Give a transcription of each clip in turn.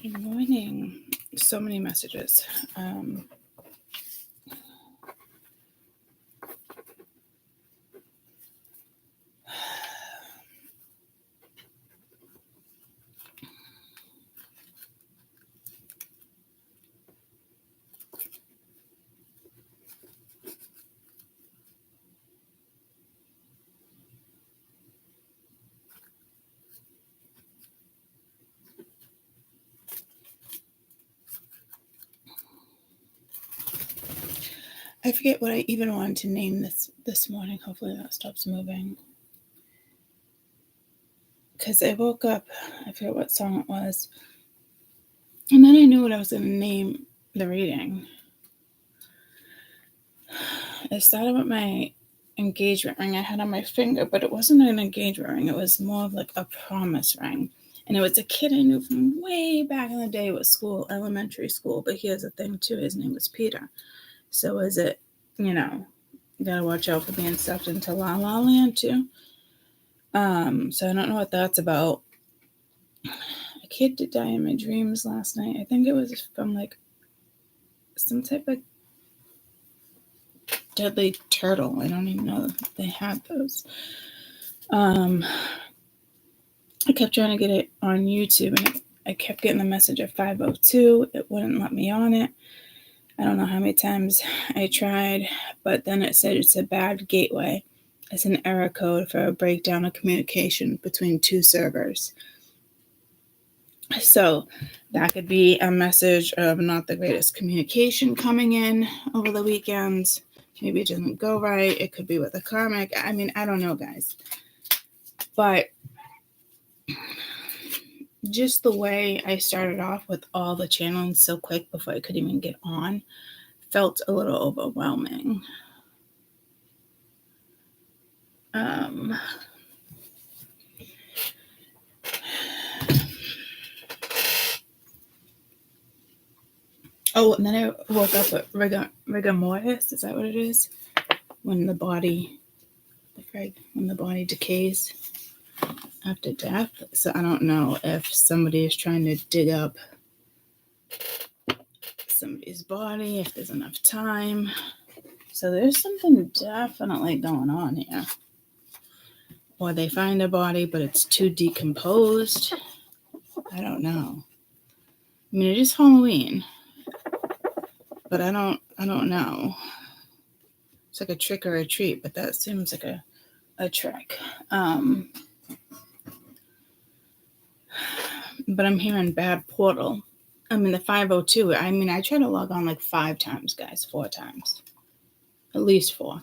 Good morning. So many messages. I forget what I even wanted to name this morning. Hopefully that stops moving. Because I woke up, I forget what song it was. And then I knew what I was going to name the reading. I started with my engagement ring I had on my finger, but it wasn't an engagement ring. It was more of like a promise ring. And it was a kid I knew from way back in the day with school, elementary school. But here's the thing too, his name was Peter. So is it, you gotta watch out for being stuffed into La La Land too. So I don't know what that's about. A kid did die in my dreams last night. I think it was from like some type of deadly turtle. I don't even know if they had those. I kept trying to get it on YouTube, and I kept getting the message at 5:02. It wouldn't let me on it. I don't know how many times I tried, but then it said it's a bad gateway. It's an error code for a breakdown of communication between two servers. So that could be a message of not the greatest communication coming in over the weekend. Maybe it didn't go right. It could be with a karmic. I mean, I don't know, guys. But just the way I started off with all the channeling so quick before I could even get on felt a little overwhelming. Oh, and then I woke up with rigor mortis. Is that what it is? When the body decays after death. So I don't know if somebody is trying to dig up somebody's body, if there's enough time. So there's something definitely going on here. Or they find a body, but it's too decomposed. I don't know. I mean, it is Halloween, but I don't know. It's like a trick or a treat, but that seems like a trick. But I'm hearing bad portal. I mean, the 5:02. I mean, I tried to log on like 5 times, guys. 4 times. At least 4.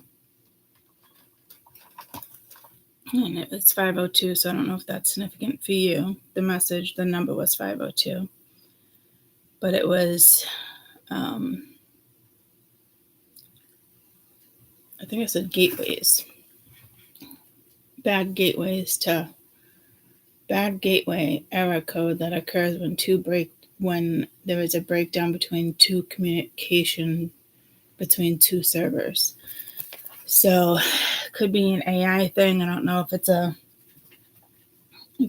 And it's 5:02, so I don't know if that's significant for you. The number was 5:02. But it was, I think I said gateways. Bad gateway error code that occurs when there is a breakdown between communication between two servers. So could be an AI thing. I don't know if it's a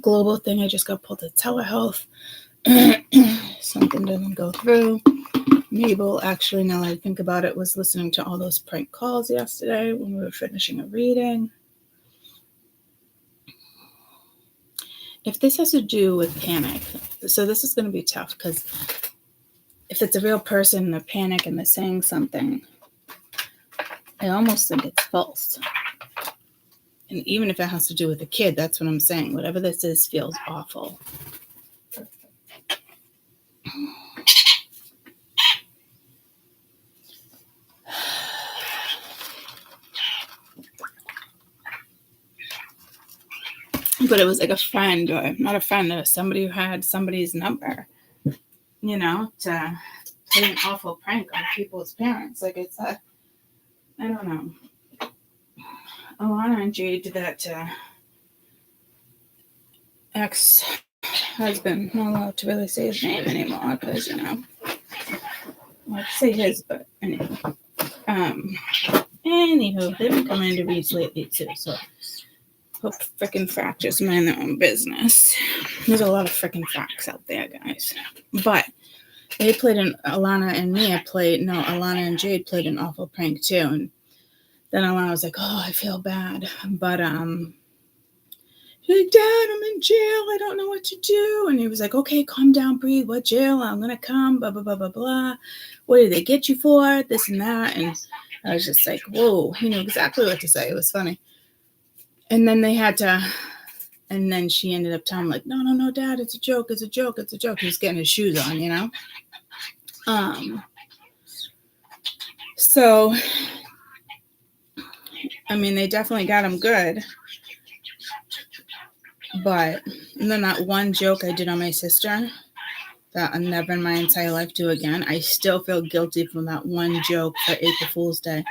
global thing. I just got pulled to telehealth. Something didn't go through. Mabel, actually, now that I think about it, was listening to all those prank calls yesterday when we were finishing a reading. If this has to do with panic, so this is going to be tough, because if it's a real person and they're panic and they're saying something, I almost think it's false. And even if it has to do with a kid, that's what I'm saying. Whatever this is feels awful. But it was like a friend, or not a friend, it was somebody who had somebody's number, to play an awful prank on people's parents. Like it's I don't know. Alana and Jade did that to ex-husband. Not allowed to really say his name anymore because, well, I say his, but anyway. Anywho, they've been coming into reads lately too, so Hope frickin' fractures mind their own business. There's a lot of frickin' fracks out there, guys. But they played Alana and Jade played an awful prank too. And then Alana was like, oh, I feel bad. But she's like, Dad, I'm in jail. I don't know what to do. And he was like, okay, calm down, breathe. What jail? I'm gonna come, blah, blah, blah, blah, blah. What did they get you for? This and that. And I was just like, whoa, he knew exactly what to say. It was funny. And then and then she ended up telling him, like, no, Dad, it's a joke. He was getting his shoes on, you know? So, I mean, they definitely got him good. But then that one joke I did on my sister that I'll never in my entire life do again, I still feel guilty from that one joke for April Fool's Day,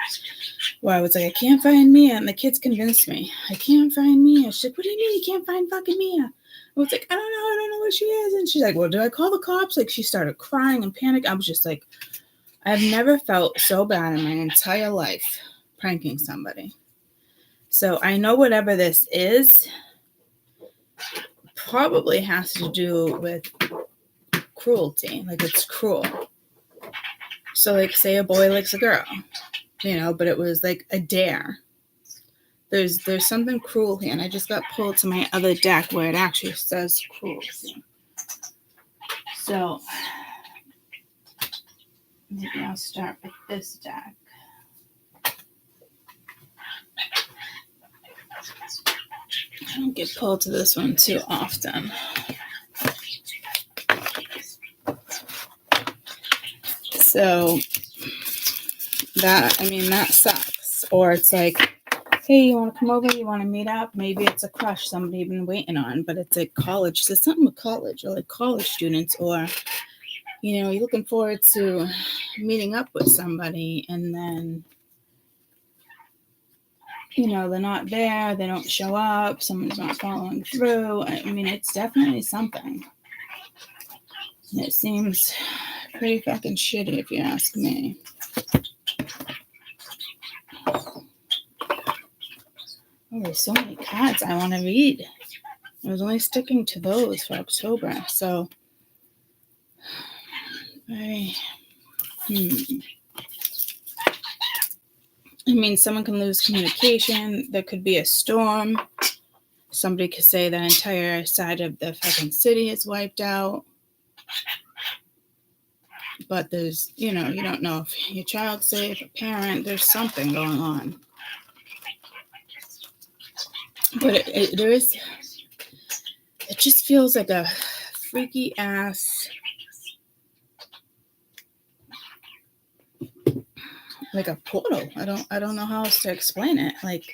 where I was like, I can't find Mia, and the kids convinced me. I can't find Mia. She's like, what do you mean you can't find fucking Mia? I was like, I don't know where she is. And she's like, well, do I call the cops? Like, she started crying and panic. I was just like, I've never felt so bad in my entire life pranking somebody. So I know whatever this is probably has to do with cruelty. Like, it's cruel. So, like, say a boy likes a girl, you know, but it was like a dare. There's something cruel here, and I just got pulled to my other deck where it actually says cruelty. So maybe I'll start with this deck. I don't get pulled to this one too often. So that sucks. Or it's like, hey, you want to come over? You want to meet up? Maybe it's a crush somebody you've been waiting on, but it's like college. So something with college, or like college students, or, you know, you're looking forward to meeting up with somebody, and then, you know, they're not there, they don't show up, someone's not following through. I mean, it's definitely something. And it seems pretty fucking shitty if you ask me. Oh, there's so many cards I want to read. I was only sticking to those for October, so I mean, someone can lose communication. There could be a storm. Somebody could say the entire side of the fucking city is wiped out. But there's, you know, you don't know if your child's safe, a parent, there's something going on. But it just feels like a freaky ass, like a portal. I don't know how else to explain it. Like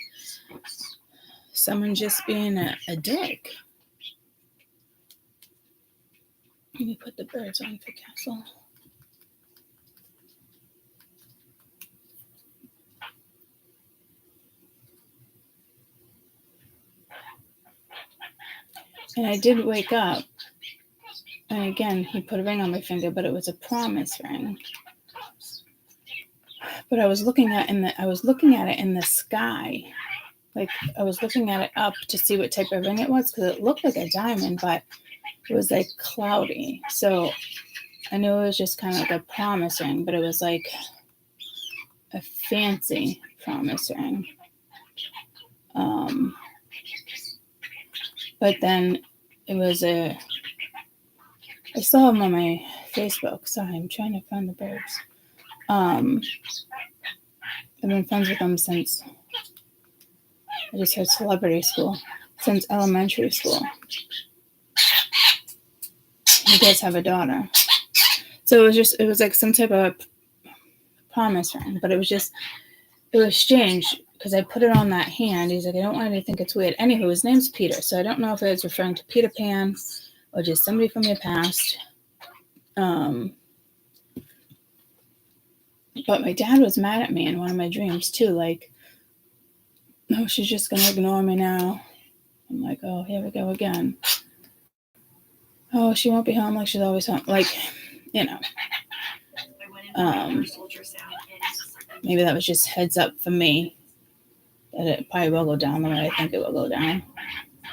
someone just being a dick. Let me put the birds on for Castle. And I did wake up, and again, he put a ring on my finger, but it was a promise ring. But I was looking at it in the sky. Like, I was looking at it up to see what type of ring it was, because it looked like a diamond, but it was like cloudy. So I knew it was just kind of like a promise ring, but it was like a fancy promise ring. But then it was I saw him on my Facebook. Sorry, I'm trying to find the birds. I've been friends with him since, I just heard celebrity school, since elementary school. He does have a daughter. So it was like some type of promise ring, but it was strange. Because I put it on that hand. He's like, I don't want you to think it's weird. Anywho, his name's Peter. So I don't know if it was referring to Peter Pan or just somebody from your past. But my dad was mad at me in one of my dreams too. Like, no, she's just going to ignore me now. I'm like, oh, here we go again. Oh, she won't be home like she's always home. Like, you know. Maybe that was just heads up for me. that it probably will go down the way I think it will go down.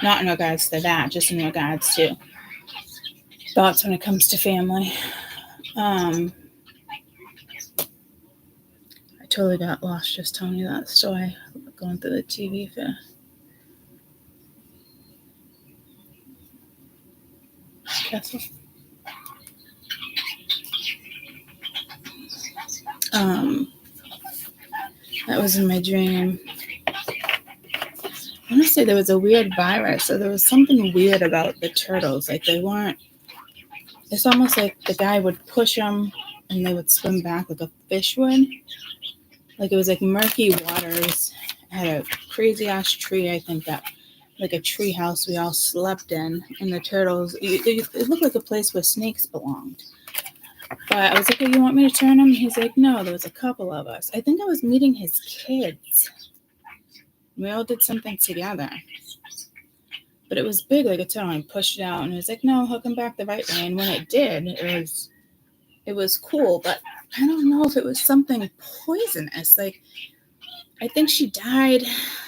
Not in regards to that, just in regards to thoughts when it comes to family. I totally got lost just telling you that story, going through the TV for Castle. That was in my dream. I want to say there was a weird virus, or there was something weird about the turtles. Like they weren't. It's almost like the guy would push them, and they would swim back like a fish would. Like it was like murky waters. Had a crazy ass tree. I think that like a tree house we all slept in, and the turtles. It looked like a place where snakes belonged. But I was like, "Oh, you want me to turn him?" He's like, "No." There was a couple of us. I think I was meeting his kids. We all did something together. But it was big like a turtle and pushed it out, and it was like, "No, hook him back the right way." And when it did, it was cool. But I don't know if it was something poisonous. Like I think she died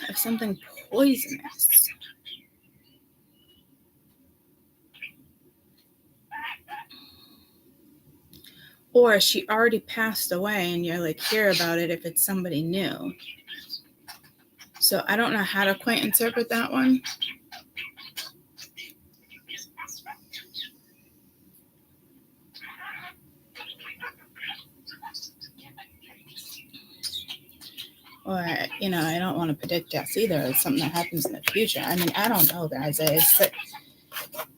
of something poisonous. Or she already passed away and you're like, hear about it if it's somebody new. So I don't know how to quite interpret that one. Or, I don't want to predict death either. It's something that happens in the future. I mean, I don't know, guys.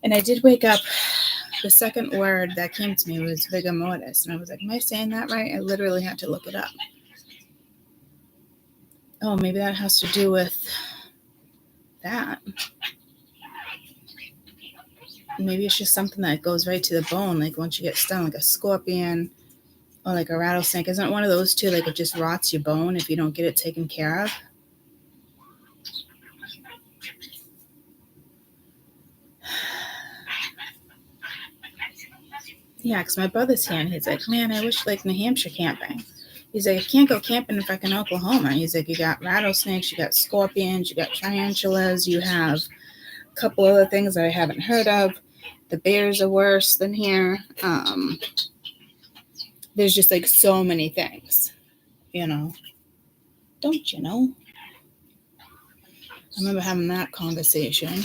And I did wake up. The second word that came to me was vigor mortis. And I was like, am I saying that right? I literally had to look it up. Oh, maybe that has to do with that. Maybe it's just something that goes right to the bone. Like once you get stung, like a scorpion or like a rattlesnake. Isn't one of those two, like it just rots your bone if you don't get it taken care of? Yeah, because my brother's here, and he's like, man, I wish like New Hampshire camping. He's like, I can't go camping in fucking Oklahoma. He's like, you got rattlesnakes, you got scorpions, you got tarantulas, you have a couple other things that I haven't heard of. The bears are worse than here. There's just like so many things, Don't you know? I remember having that conversation.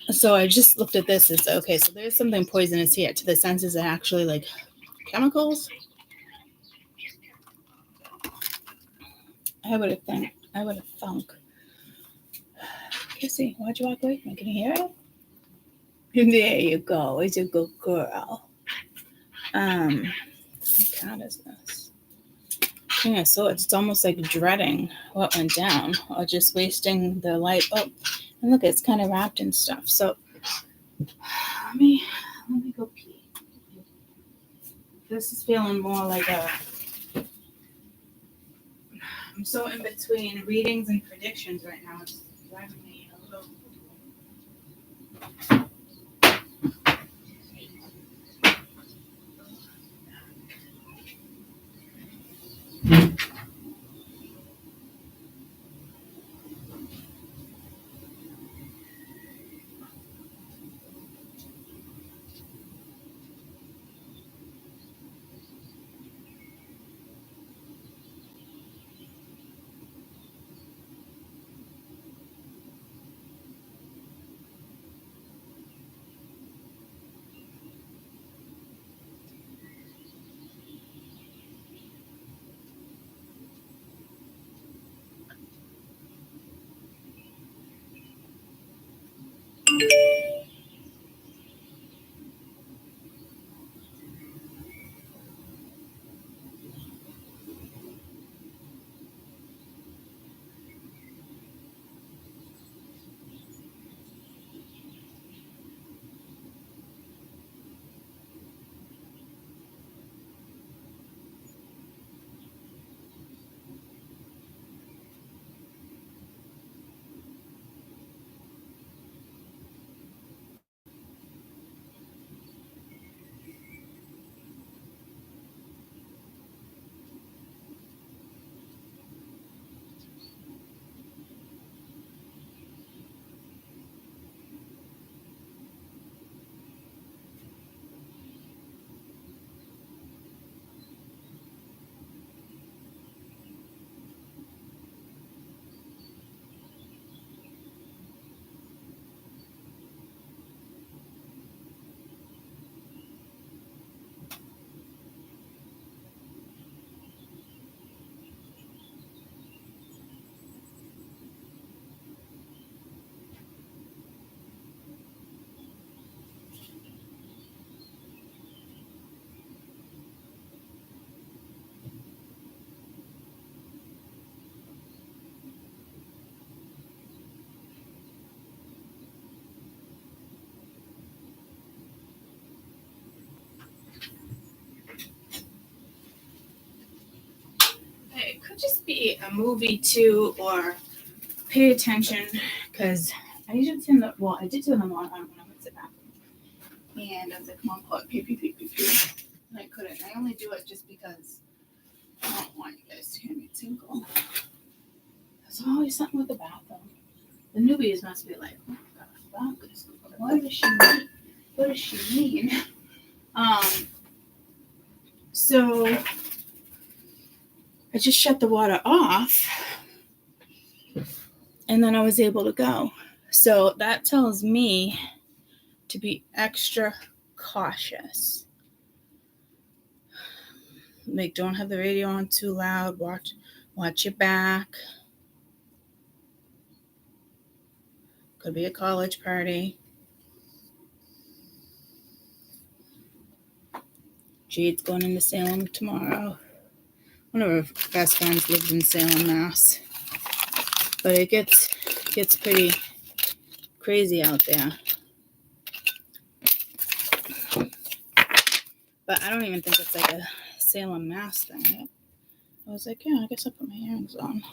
So I just looked at this as, okay, so there's something poisonous here. To the senses, are actually like chemicals. I would have thunk. Kissy, why'd you walk away from me? Can you hear it? There you go. It's a good girl. What cat is this? Yeah, so it's almost like dreading what went down, or just wasting the light. Oh, and look, it's kind of wrapped in stuff. So let me go pee. This is feeling more like I'm so in between readings and predictions right now. It's driving me a little. It could just be a movie too, or pay attention, because I usually turn the, well, I did turn them on when I went to the bathroom. And I was like, come on, Claude, pee. And I couldn't. I only do it just because I don't want you guys to hear me tinkle. There's always something with the bathroom. The newbies must be like, oh my gosh, what does she mean? What does she mean? So I just shut the water off, and then I was able to go. So that tells me to be extra cautious. Like, don't have the radio on too loud. Watch your back. Could be a college party. Jade's going into Salem tomorrow. One of her best friends lives in Salem, Mass. But it gets pretty crazy out there. But I don't even think it's like a Salem, Mass thing. I was like, yeah, I guess I'll put my earrings on.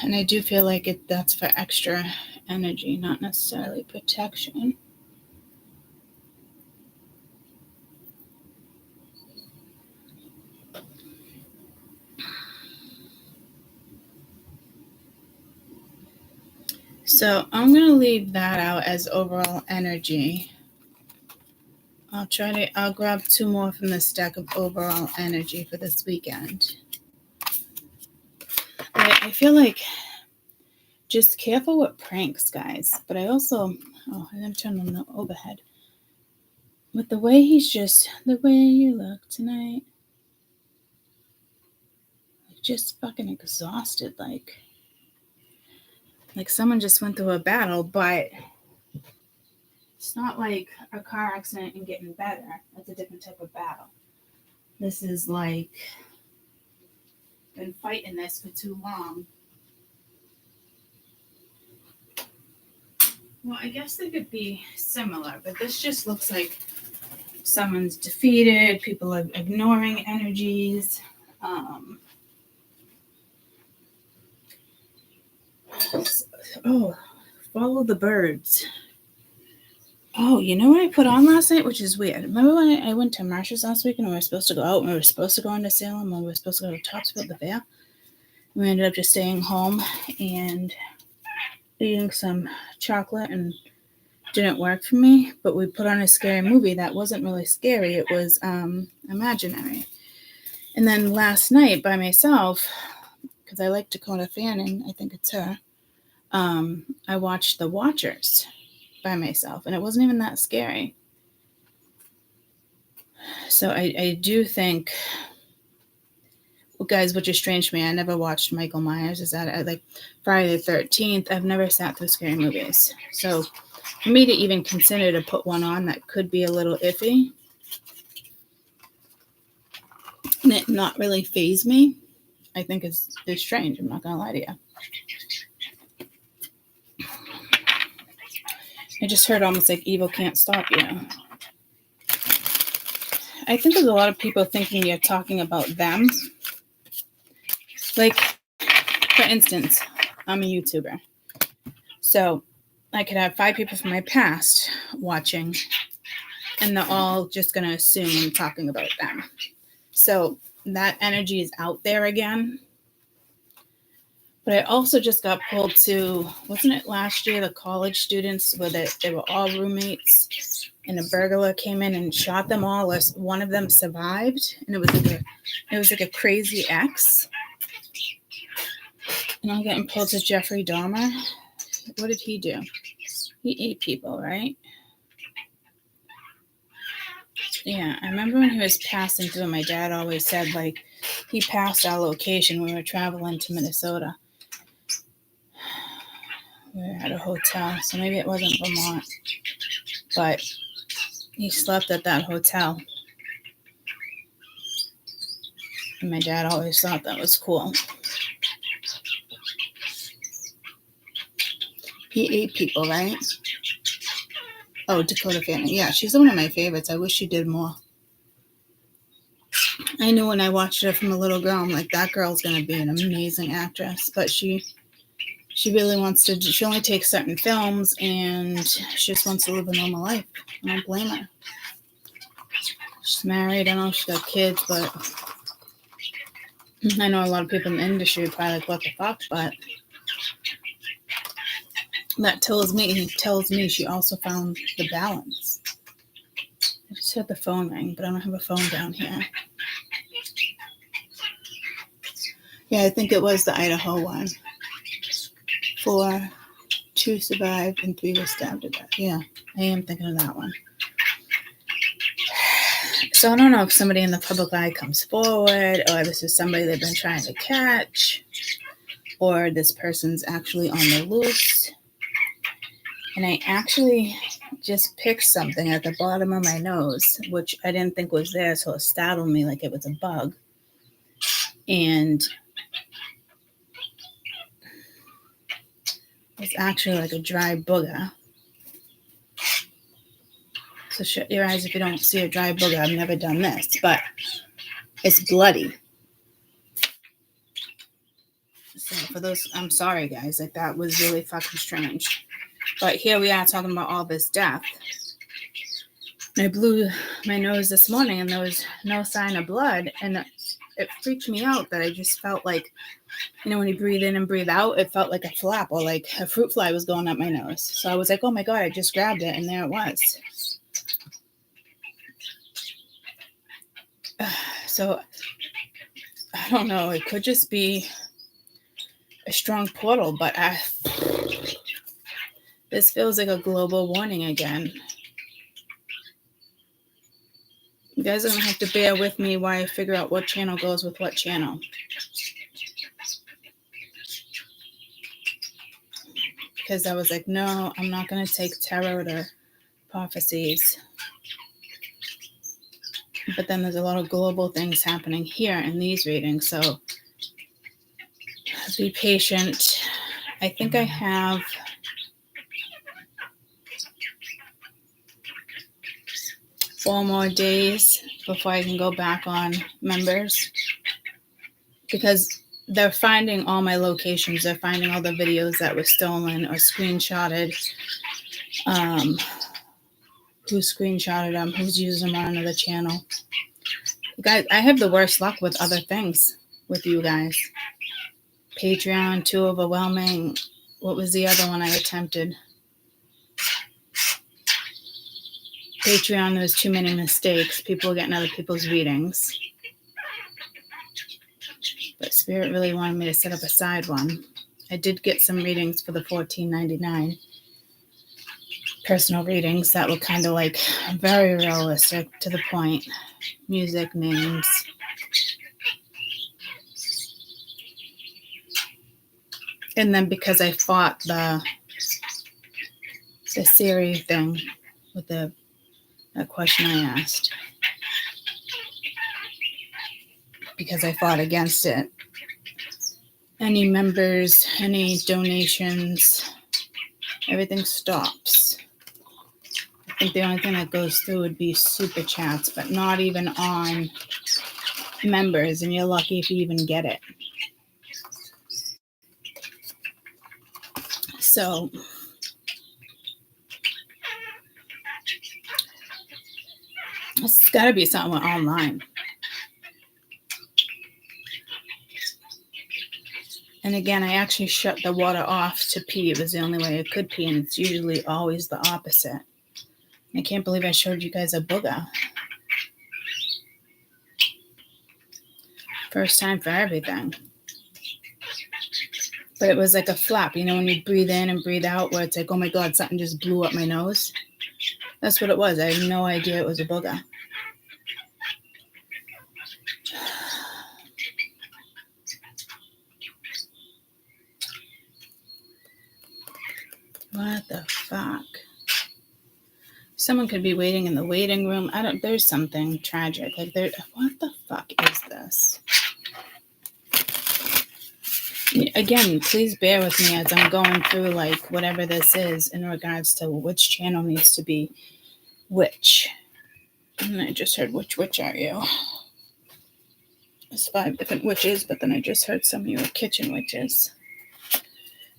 And I do feel like that's for extra energy, not necessarily protection. So I'm going to leave that out as overall energy. I'll grab 2 more from this deck of overall energy for this weekend. I feel like just careful with pranks, guys. But I also, I didn't turn on the overhead. With the way the way you look tonight, just fucking exhausted, like someone just went through a battle, but it's not like a car accident and getting better. That's a different type of battle. This is like, been fighting this for too long. Well, I guess they could be similar, but this just looks like someone's defeated. People are ignoring energies. Follow the birds. Oh, you know what I put on last night, which is weird. Remember when I went to Marshall's last week and we were supposed to go out and we were supposed to go into Salem and we were supposed to go to Topsfield the fair? We ended up just staying home and eating some chocolate, and didn't work for me. But we put on a scary movie that wasn't really scary. It was imaginary. And then last night by myself, because I like Dakota Fanning, I think it's her, I watched The Watchers by myself, and it wasn't even that scary. So I do think, well, guys, which is strange to me, I never watched Michael Myers. Is that like Friday the 13th? I've never sat through scary movies. So for me to even consider to put one on that could be a little iffy and it not really faze me, I think is strange. I'm not going to lie to you. I just heard almost like evil can't stop you. I think there's a lot of people thinking you're talking about them. Like, for instance, I'm a YouTuber. So I could have 5 people from my past watching, and they're all just going to assume I'm talking about them. So that energy is out there again. But I also just got pulled to, wasn't it last year, the college students where they were all roommates and a burglar came in and shot them all, or one of them survived, and it was like a crazy ex. And I'm getting pulled to Jeffrey Dahmer. What did he do? He ate people, right? Yeah, I remember when he was passing through, my dad always said, like, he passed our location when we were traveling to Minnesota. We were at a hotel, so maybe it wasn't Vermont, but he slept at that hotel. And my dad always thought that was cool. He ate people, right? Oh, Dakota Fanning. Yeah, she's one of my favorites. I wish she did more. I knew when I watched her from a little girl, I'm like, that girl's going to be an amazing actress. But she really wants to, she only takes certain films and she just wants to live a normal life. I don't blame her. She's married. I know she's got kids, but I know a lot of people in the industry are probably like, what the fuck? But that tells me she also found the balance. I just heard the phone ring, but I don't have a phone down here. Yeah, I think it was the Idaho one. 2 survived and 3 were stabbed to death. Yeah, I am thinking of that one. So I don't know if somebody in the public eye comes forward, or this is somebody they've been trying to catch, or this person's actually on the loose. And I actually just picked something at the bottom of my nose, which I didn't think was there, so it startled me like it was a bug. And it's actually like a dry booger. So shut your eyes if you don't see a dry booger. I've never done this, but it's bloody. So for those, I'm sorry guys, like that was really fucking strange. But here we are talking about all this death. And I blew my nose this morning and there was no sign of blood. And it freaked me out that I just felt like, you know, when you breathe in and breathe out, it felt like a flap or like a fruit fly was going up my nose. So I was like, oh my God, I just grabbed it and there it was. So I don't know, it could just be a strong portal, but this feels like a global warning again. You guys are going to have to bear with me while I figure out what channel goes with what channel. Because I was like, no, I'm not going to take tarot or prophecies. But then there's a lot of global things happening here in these readings, so be patient. I think I have 4 more days before I can go back on members, because they're finding all my locations. They're finding all the videos that were stolen or screenshotted. Who screenshotted them, who's using them on another channel. Guys, I have the worst luck with other things with you guys. Patreon, too overwhelming. What was the other one I attempted? Patreon, there's too many mistakes. People were getting other people's readings. But Spirit really wanted me to set up a side one. I did get some readings for the $14.99. Personal readings that were kind of like very realistic, to the point. Music, names. And then because I fought the Siri thing with that question I asked, because I fought against it, any members, any donations, everything stops. I think the only thing that goes through would be super chats, but not even on members, and you're lucky if you even get it. So it's got to be something online. And again, I actually shut the water off to pee. It was the only way I could pee, and it's usually always the opposite. I can't believe I showed you guys a booger. First time for everything. But it was like a flap, you know, when you breathe in and breathe out, where it's like, oh my God, something just blew up my nose. That's what it was. I had no idea it was a booger. What the fuck? Someone could be waiting in the waiting room. There's something tragic. Like, what the fuck is this? Again, please bear with me as I'm going through like whatever this is in regards to which channel needs to be which. And I just heard, which witch are you? There's 5 different witches, but then I just heard some of you are kitchen witches.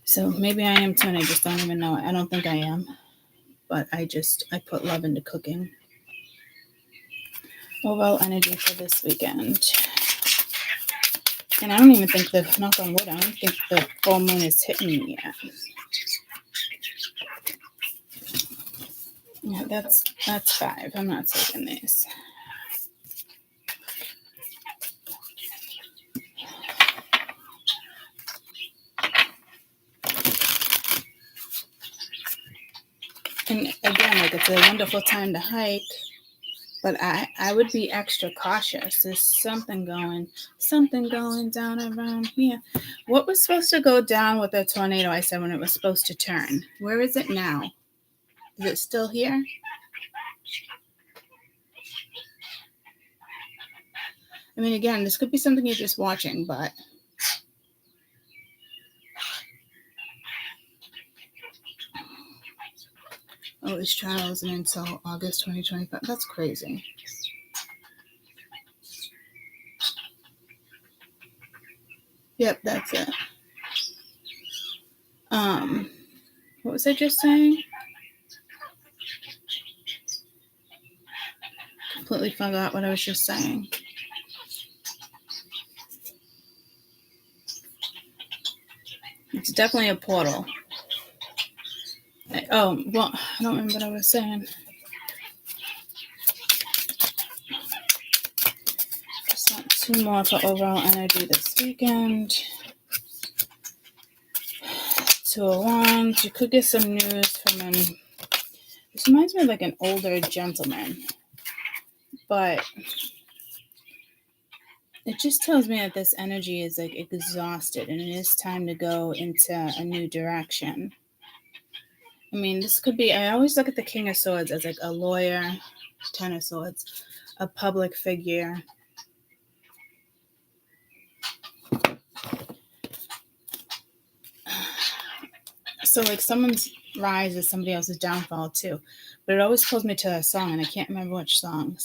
So maybe I am too, and I just don't even know it. I don't think I am, but I put love into cooking. Overall energy for this weekend. And I don't even think knock on wood, I don't think the full moon is hitting me yet. Yeah, that's 5. I'm not taking these. And again, like, it's a wonderful time to hike, but I would be extra cautious. There's something going down around here. What was supposed to go down with the tornado, I said, when it was supposed to turn? Where is it now? Is it still here? I mean, again, this could be something you're just watching, but this trial isn't until August 2025. That's crazy. Yep, that's it. What was I just saying? Completely forgot what I was just saying. It's definitely a portal. I don't remember what I was saying. Just want 2 more for overall energy this weekend. 2 of Wands. You could get some news from him. This reminds me of like an older gentleman, but it just tells me that this energy is like exhausted and it is time to go into a new direction. I mean, this could be, I always look at the King of Swords as like a lawyer, 10 of Swords, a public figure. So like someone's rise is somebody else's downfall too. But it always pulls me to a song, and I can't remember which song.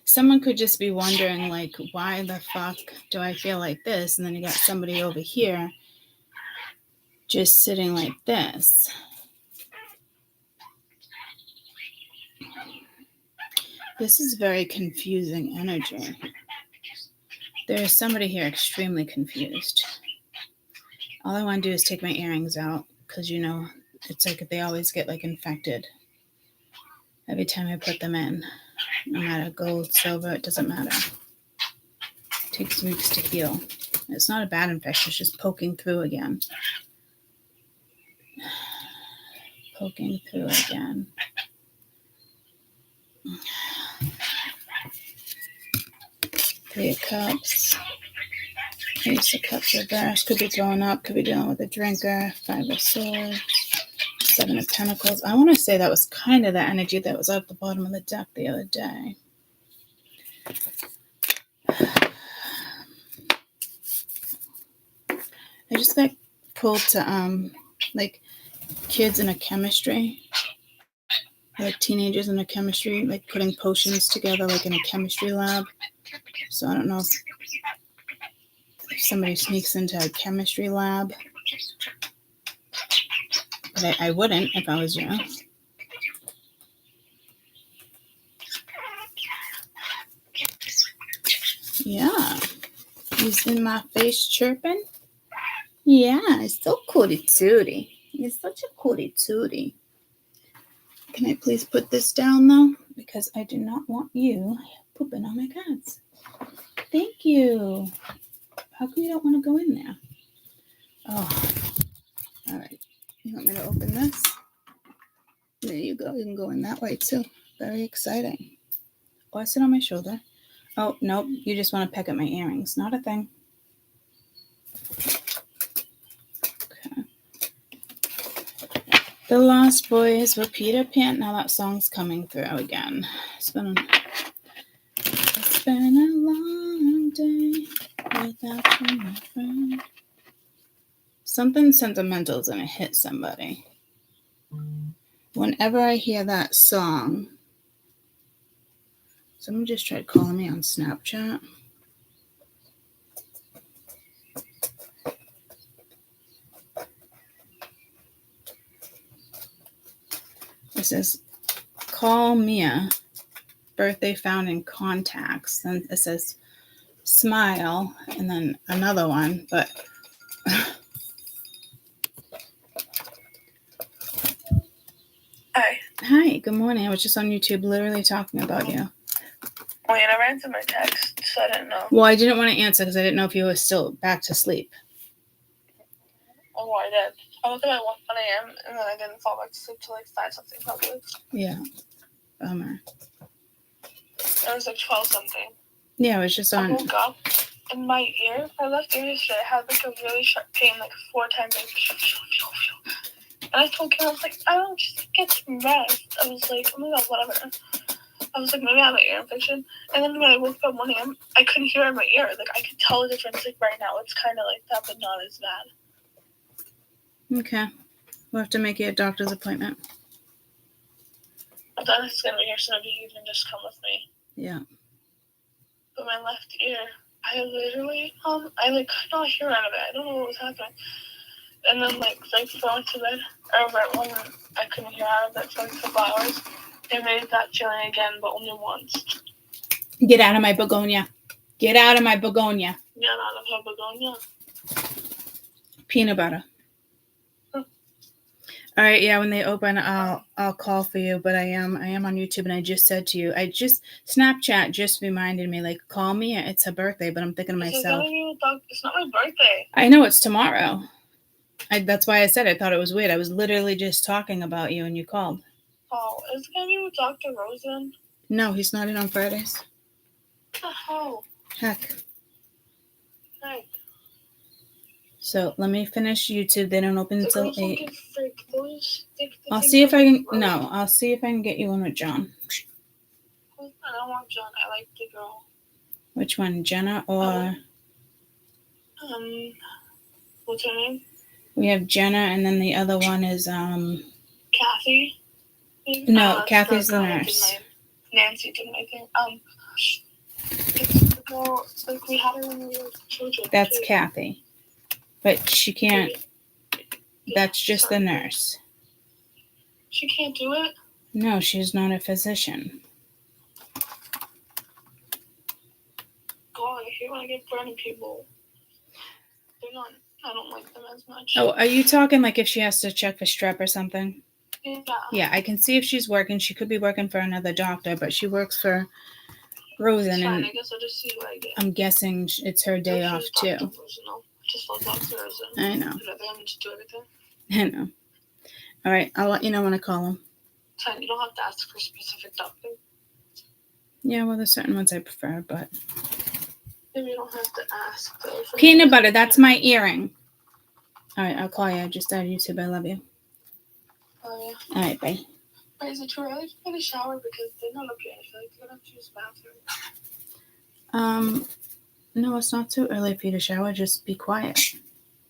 Someone could just be wondering, like, why the fuck do I feel like this? And then you got somebody over here just sitting like this. This is very confusing energy. There is somebody here extremely confused. All I want to do is take my earrings out because, it's like they always get like infected every time I put them in. No matter gold, silver, it doesn't matter. It takes weeks to heal. It's not a bad infection, it's just poking through again. Poking through again. Three of Cups. Ace of Cups reversed. Could be throwing up, could be dealing with a drinker. 5 of Swords. 7 of Pentacles. I want to say that was kind of the energy that was at the bottom of the deck the other day. I just got pulled to like kids in a chemistry, like teenagers in a chemistry, like putting potions together like in a chemistry lab. So I don't know if somebody sneaks into a chemistry lab. But I wouldn't if I was you. Yeah. He's in my face chirping. Yeah, he's so cootie tootie. He's such a cootie tootie. Can I please put this down though? Because I do not want you pooping on my cards. Thank you. How come you don't want to go in there? Oh, all right. You want me to open this? There you go. You can go in that way too. Very exciting. Oh, I sit on my shoulder. Oh, nope. You just want to peck at my earrings. Not a thing. Okay. The Lost Boys with Peter Pan. Now that song's coming through again. It's been a long day without you, my friend. Something sentimental is gonna hit somebody. Whenever I hear that song, someone just tried calling me on Snapchat. It says, call Mia, birthday found in contacts. Then it says, smile, and then another one, but Hi. Hi, good morning. I was just on YouTube literally talking about you. Well, you never answered my text, so I didn't know. Well, I didn't want to answer because I didn't know if you were still back to sleep. Oh, I did. I woke up at 1 a.m. and then I didn't fall back to sleep till like 5 something probably. Yeah. Bummer. It was like 12 something. Yeah, I was just on. I woke up and my ear, my left ear yesterday had like a really sharp pain, like 4 times. Like, and I told Kim, I was like, I don't just get some rest. I was like, oh my god, whatever. I was like, maybe I have an ear infection. And then when I woke up at 1 a.m., I couldn't hear in my ear. Like, I could tell the difference. Like, right now, it's kind of like that, but not as bad. Okay. We'll have to make you a doctor's appointment. I thought it's going to be here soon if you can just come with me. Yeah. But my left ear, I literally, I like could not hear out of it. I don't know what was happening. And then, like, right before I went to bed, or right when I couldn't hear out of it for like a couple hours, they made that feeling again, but only once. Get out of my begonia. Get out of my begonia. Get out of her begonia. Peanut butter. All right, yeah, when they open, I'll call for you, but I am on YouTube, and I just said to you, Snapchat just reminded me, like, call me, it's her birthday, but I'm thinking to myself. It's not my birthday. I know, it's tomorrow. That's why I said I thought it was weird. I was literally just talking about you, and you called. Oh, is it going to be with Dr. Rosen? No, he's not in on Fridays. What the hell? Heck. Heck. So let me finish YouTube. They don't open until 8. I'll see if I can get you in with John. I don't want John. I like the girl. Which one, Jenna or? What's her name? We have Jenna, and then the other one is Kathy. Maybe? No, Kathy's the nurse. Nancy did my thing. It's the girl. Like we had her when we were children. That's too. Kathy, but she can't. That's just the nurse. She can't do it? No, she's not a physician. God, I hate when I get burning people. They're not. I don't like them as much. Oh, are you talking like if she has to check for strep or something? Yeah. Yeah, I can see if she's working. She could be working for another doctor, but she works for Rosen, and I guess I'll just see what I get. I'm guessing it's her day off too. Just love Dr. Rosen. I know. I'd rather him just do everything. I know. All right, I'll let you know when I call him. You don't have to ask for a specific doctor. Yeah, well, there's certain ones I prefer, but. Maybe you don't have to ask. Peanut butter, that's my earring. All right, I'll call you. I just added YouTube. I love you. Oh, yeah. All right, bye. Wait, is it too early for the shower? Because they're not up yet. I feel like they're going to have to use the bathroom. No, it's not too early for you to shower. Just be quiet.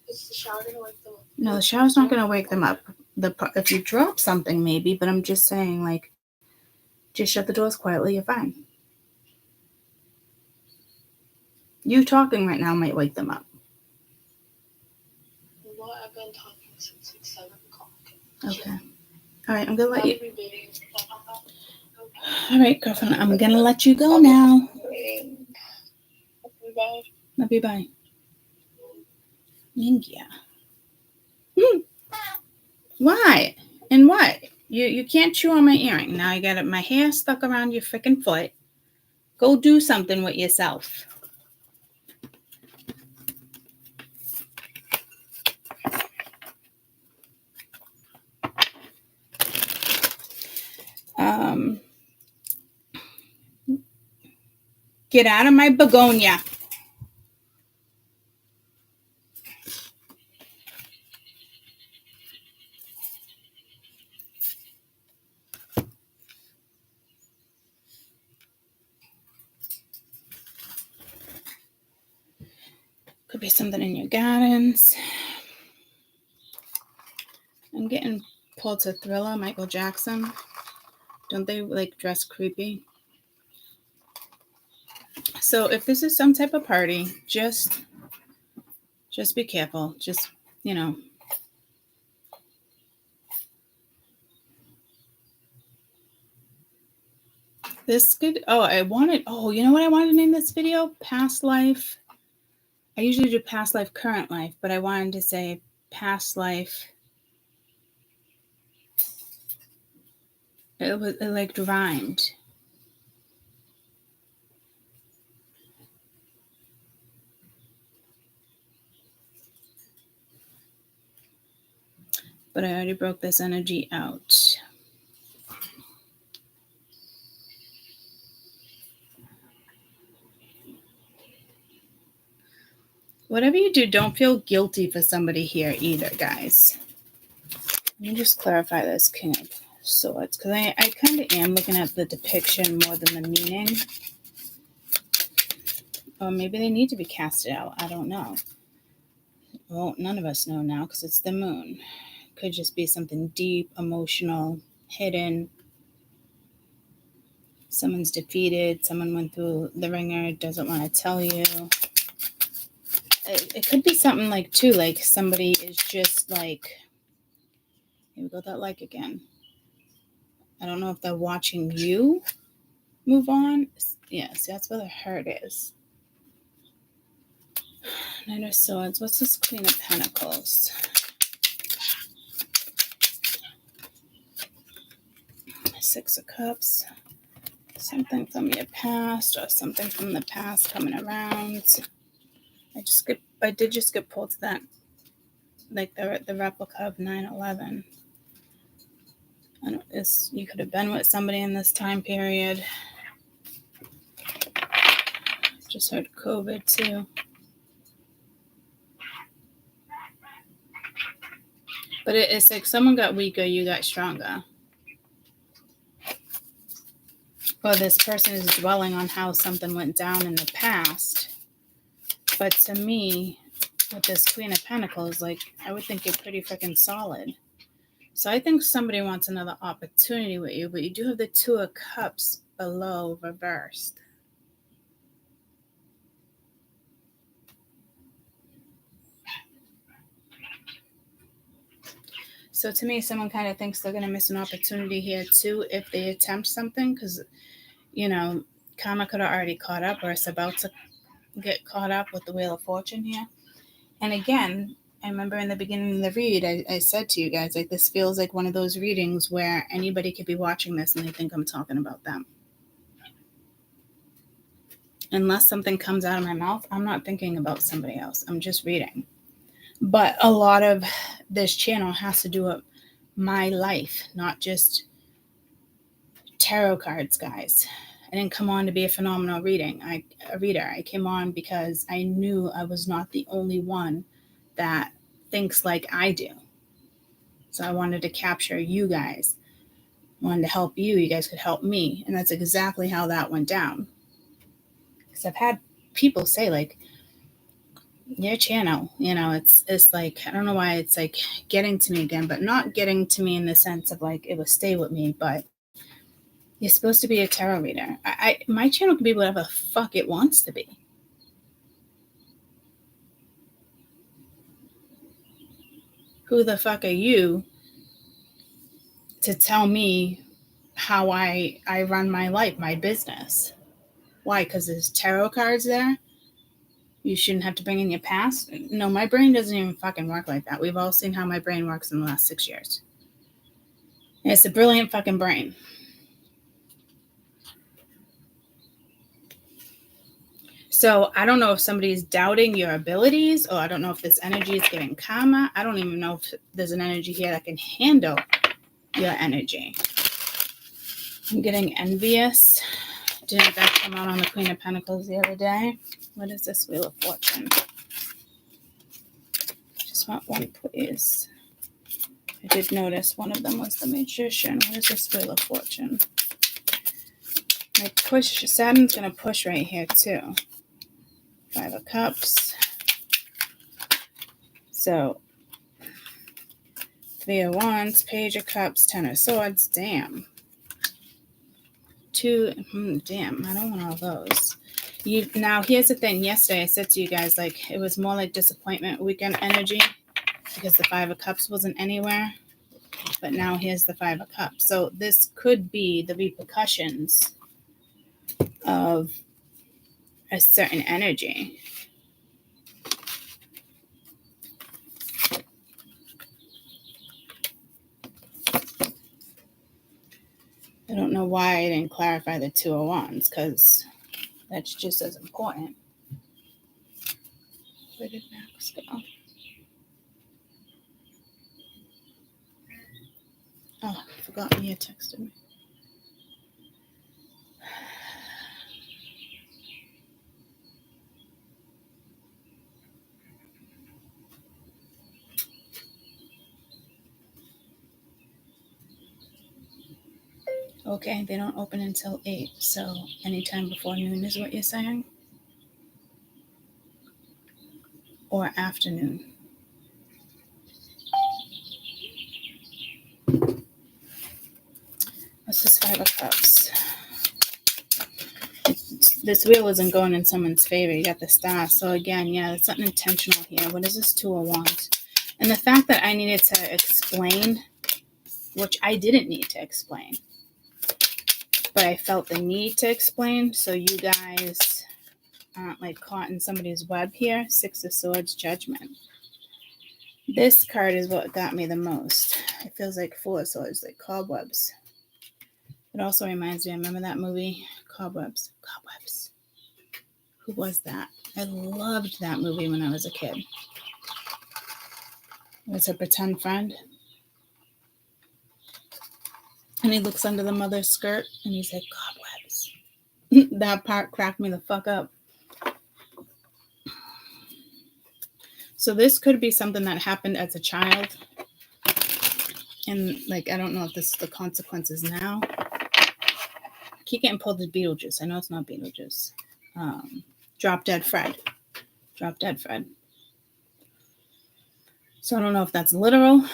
Is the shower going to wake them up? No, the shower's not going to wake them up. If you drop something, maybe, but I'm just saying, like, just shut the doors quietly. You're fine. You talking right now might wake them up. Well, I've been talking since like 7 o'clock. Okay. All right, I'm going to let you. Okay. All right, girlfriend, I'm going to let you go now. Bye. Love you, bye. Thank you. Why? And what? You can't chew on my earring. Now I got my hair stuck around your freaking foot. Go do something with yourself. Get out of my begonia. Could be something in your gardens. I'm getting pulled to Thriller, Michael Jackson. Don't they like dress creepy? So if this is some type of party, just be careful. Just, you know. This could, you know what I wanted to name this video? Past life. I usually do past life, current life, but I wanted to say past life. It like rhymed. But I already broke this energy out. Whatever you do, don't feel guilty for somebody here either, guys. Let me just clarify this King of Swords, because I kind of am looking at the depiction more than the meaning. Or maybe they need to be casted out. I don't know. Well, none of us know now because it's the moon. Could just be something deep, emotional, hidden. Someone's defeated. Someone went through the ringer, doesn't want to tell you. It could be something like, too, like somebody is just like, here we go, that like again. I don't know if they're watching you move on. Yeah, see, that's where the hurt is. Knight of Swords. What's this Queen of Pentacles? Six of Cups. Something from your past or something from the past coming around. I did just get pulled to that, like the replica of 9/11. You could have been with somebody in this time period. Just heard COVID too. But it's like someone got weaker, you got stronger. Well, this person is dwelling on how something went down in the past. But to me, with this Queen of Pentacles, like, I would think you're pretty freaking solid. So I think somebody wants another opportunity with you, but you do have the Two of Cups below reversed. So to me, someone kind of thinks they're going to miss an opportunity here too if they attempt something, because, you know, karma could have already caught up, or it's about to get caught up with the Wheel of Fortune here. And again, I remember in the beginning of the read, I said to you guys, like, this feels like one of those readings where anybody could be watching this and they think I'm talking about them. Unless something comes out of my mouth, I'm not thinking about somebody else. I'm just reading. But a lot of this channel has to do with my life, not just tarot cards, guys. I didn't come on to be a phenomenal reader. I came on because I knew I was not the only one that thinks like I do. So I wanted to capture you guys. I wanted to help you. You guys could help me. And that's exactly how that went down. Because I've had people say, like, your channel, you know, it's like, I don't know why it's like getting to me again, but not getting to me in the sense of like it will stay with me, but you're supposed to be a tarot reader. My channel can be whatever the fuck it wants to be. Who the fuck are you to tell me how I run my life, my business? Why? Because there's tarot cards there? You shouldn't have to bring in your past? No, my brain doesn't even fucking work like that. We've all seen how my brain works in the last 6 years. And it's a brilliant fucking brain. So I don't know if somebody's doubting your abilities, or I don't know if this energy is giving karma. I don't even know if there's an energy here that can handle your energy. I'm getting envious. Didn't that come out on the Queen of Pentacles the other day? What is this Wheel of Fortune? Just want one, please. I did notice one of them was the Magician. What is this Wheel of Fortune? Saturn's going to push right here too. 5 of Cups. So 3 of Wands, Page of Cups, 10 of Swords. Damn. Damn, I don't want all those. Now, here's the thing. Yesterday, I said to you guys, like, it was more like disappointment weekend energy because the 5 of Cups wasn't anywhere. But now here's the 5 of Cups. So this could be the repercussions of a certain energy. I don't know why I didn't clarify the 2 of Wands, because that's just as important. Where did Max go? Oh, I forgot Mia texted me. Okay, they don't open until 8, so anytime before noon is what you're saying? Or afternoon? What's this 5 of Cups? This wheel isn't going in someone's favor. You got the star. So again, yeah, it's something intentional here. What is this 2 of Wands? And the fact that I needed to explain, which I didn't need to explain, but I felt the need to explain so you guys aren't like caught in somebody's web here. 6 of Swords, Judgment. This card is what got me the most. It feels like 4 of Swords, like cobwebs. It also reminds me, I remember that movie, Cobwebs. Cobwebs. Who was that? I loved that movie when I was a kid. It was a pretend friend. And he looks under the mother's skirt and he's like, cobwebs. That part cracked me the fuck up. So this could be something that happened as a child. And like, I don't know if this is the consequences now. I keep getting pulled to Beetlejuice. I know it's not Beetlejuice. Drop Dead Fred. Drop Dead Fred. So I don't know if that's literal.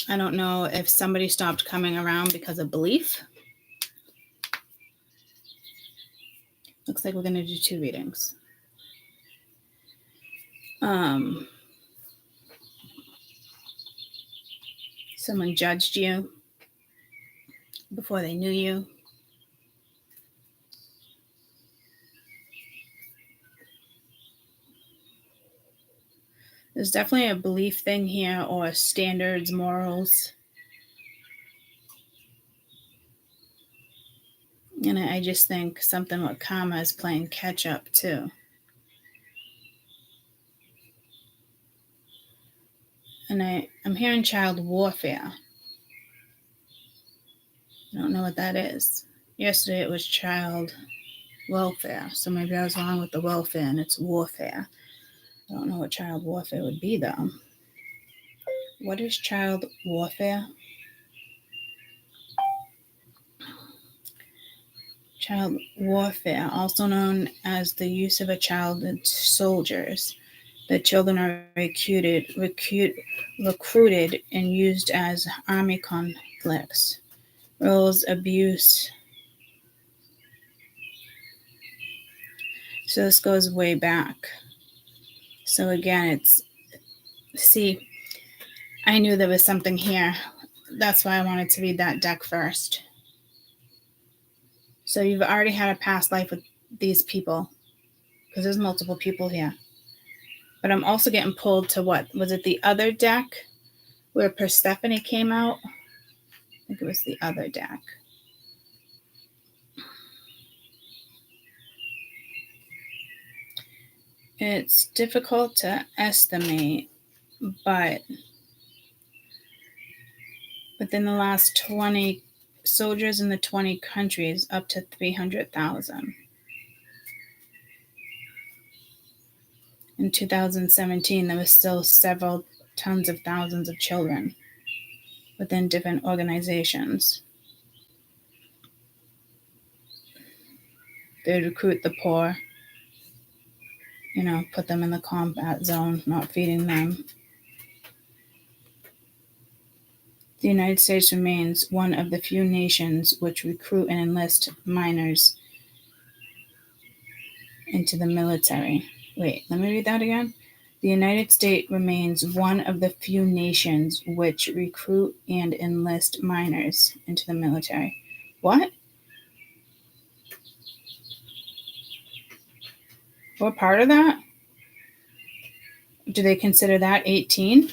I don't know if somebody stopped coming around because of belief. Looks like we're going to do 2 readings. Someone judged you before they knew you. There's definitely a belief thing here, or standards, morals. And I just think something with karma is playing catch up too. And I'm hearing child warfare. I don't know what that is. Yesterday it was child welfare. So maybe I was wrong with the welfare and it's warfare. I don't know what child warfare would be though. What is child warfare? Child warfare, also known as the use of a child in soldiers. The children are recruited and used as army conflicts. Roles, abuse. So this goes way back. So again, I knew there was something here. That's why I wanted to read that deck first. So you've already had a past life with these people, because there's multiple people here. But I'm also getting pulled to what? Was it the other deck where Persephone came out? I think it was the other deck. It's difficult to estimate, but within the last 20 soldiers in the 20 countries, up to 300,000. In 2017, there was still several tens of thousands of children within different organizations. They recruit the poor, put them in the combat zone, not feeding them. The United States remains one of the few nations which recruit and enlist minors into the military. Wait, let me read that again. The United States remains one of the few nations which recruit and enlist minors into the military. What? What part of that? Do they consider that 18?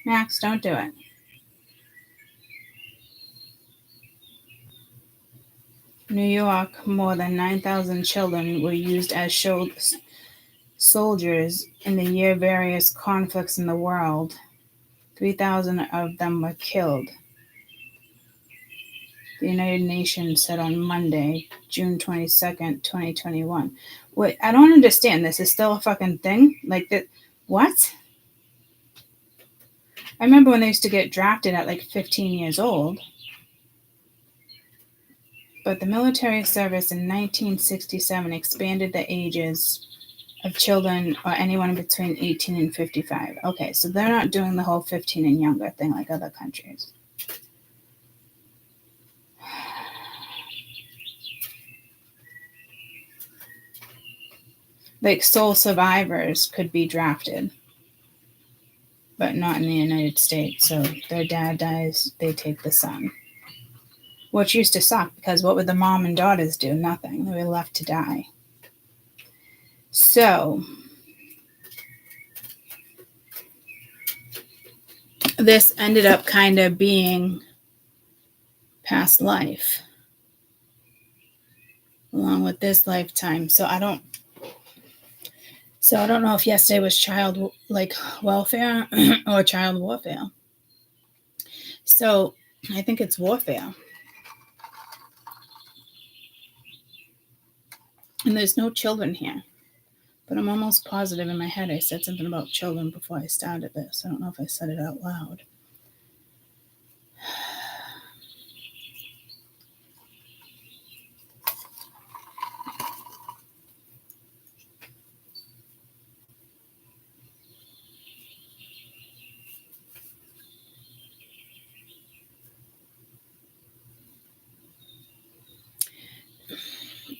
Max, don't do it. New York, more than 9,000 children were used as soldiers in the year various conflicts in the world. 3,000 of them were killed. The United Nations said on Monday, June 22nd, 2021. Wait, I don't understand. This is still a fucking thing? Like that? What? I remember when they used to get drafted at like 15 years old. But the military service in 1967 expanded the ages of children or anyone between 18 and 55. Okay, so they're not doing the whole 15 and younger thing like other countries. Like sole survivors could be drafted, but not in the United States. So their dad dies, they take the son. Which used to suck because what would the mom and daughters do? Nothing. They were left to die. So this ended up kind of being past life along with this lifetime. So I don't know if yesterday was child welfare or child warfare. So I think it's warfare. And there's no children here. But I'm almost positive in my head I said something about children before I started this. I don't know if I said it out loud.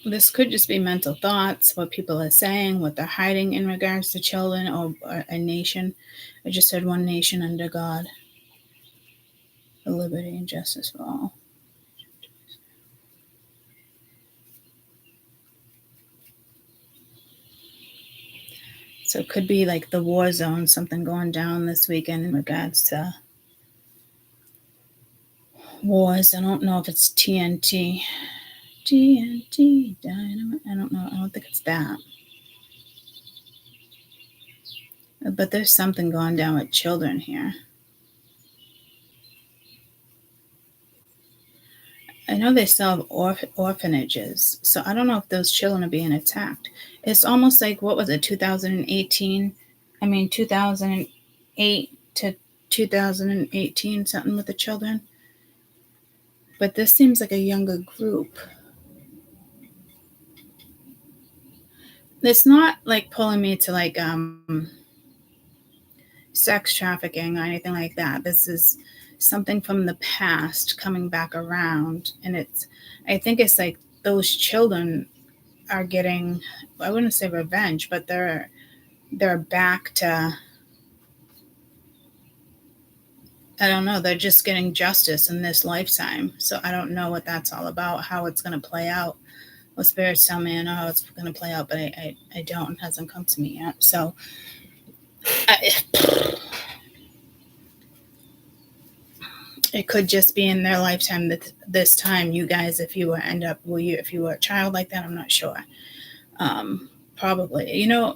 This could just be mental thoughts, what people are saying, what they're hiding in regards to children or a nation. I just said one nation under God, for liberty and justice for all. So it could be like the war zone, something going down this weekend in regards to wars. I don't know if it's TNT dynamite. I don't know. I don't think it's that. But there's something going down with children here. I know they still have orphanages, so I don't know if those children are being attacked. It's almost like, what was it, 2008 to 2018, something with the children. But this seems like a younger group. It's not like pulling me to like sex trafficking or anything like that. This is something from the past coming back around, and I think it's like those children are getting, I wouldn't say revenge, but they're back to, I don't know, they're just getting justice in this lifetime. So I don't know what that's all about, how it's going to play out. Well, spirits tell me I know how it's going to play out, but I don't. It hasn't come to me yet. So it could just be in their lifetime that this time, you guys, if you were if you were a child like that, I'm not sure. Probably. I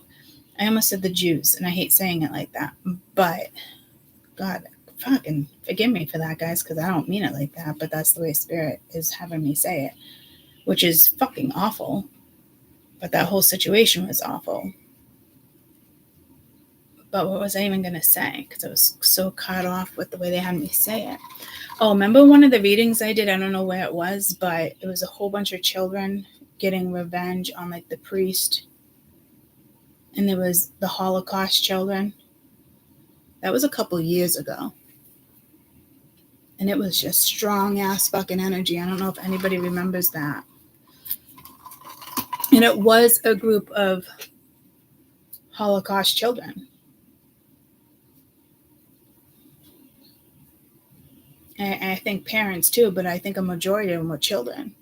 almost said the Jews, and I hate saying it like that, but God, fucking forgive me for that, guys, because I don't mean it like that, but that's the way Spirit is having me say it, which is fucking awful. But that whole situation was awful. But what was I even going to say? Because I was so caught off with the way they had me say it. Oh, remember one of the readings I did? I don't know where it was, but it was a whole bunch of children getting revenge on like the priest. And there was the Holocaust children. That was a couple years ago. And it was just strong ass fucking energy. I don't know if anybody remembers that. And it was a group of Holocaust children. And I think parents too, but I think a majority of them were children.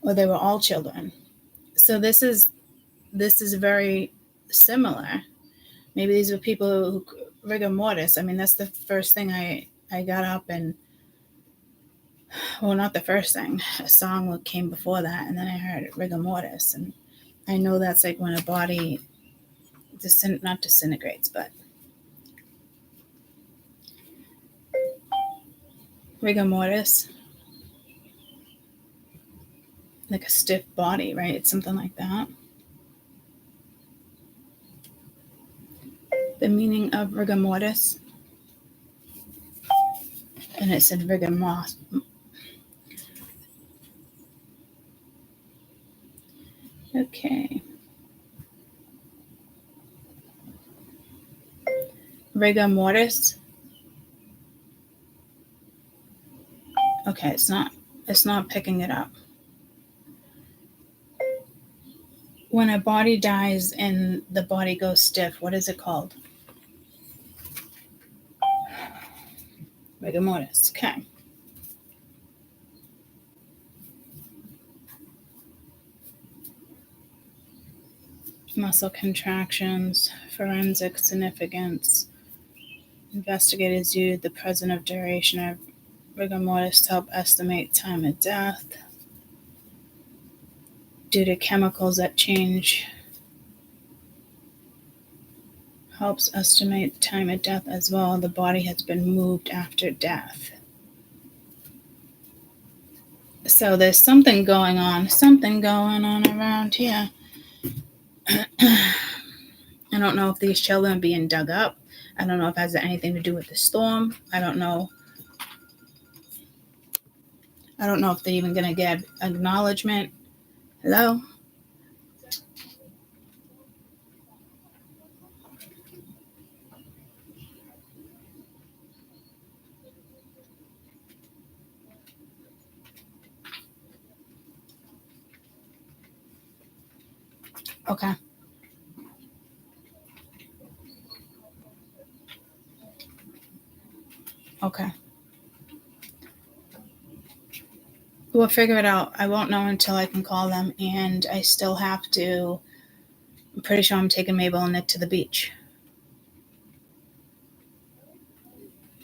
Or they were all children. So this is very similar. Maybe these were people who rigor mortis. I mean, that's the first thing I got up and, well, not the first thing. A song came before that, and then I heard rigor mortis, and I know that's like when a body not disintegrates, but rigor mortis, like a stiff body, right? It's something like that. The meaning of rigor mortis, and it said rigor mortis. Okay. Rigor mortis. Okay, it's not picking it up. When a body dies and the body goes stiff, what is it called? Rigor mortis. Okay. Muscle contractions, forensic significance. Investigators used the present duration of rigor mortis to help estimate time of death. Due to chemicals that change, helps estimate time of death as well. The body has been moved after death. So there's something going on around here. I don't know if these children are being dug up. I don't know if it has anything to do with the storm. I don't know if they're even going to get acknowledgement. Hello? Okay. Okay. We'll figure it out. I won't know until I can call them, and I still have to. I'm pretty sure I'm taking Mabel and Nick to the beach.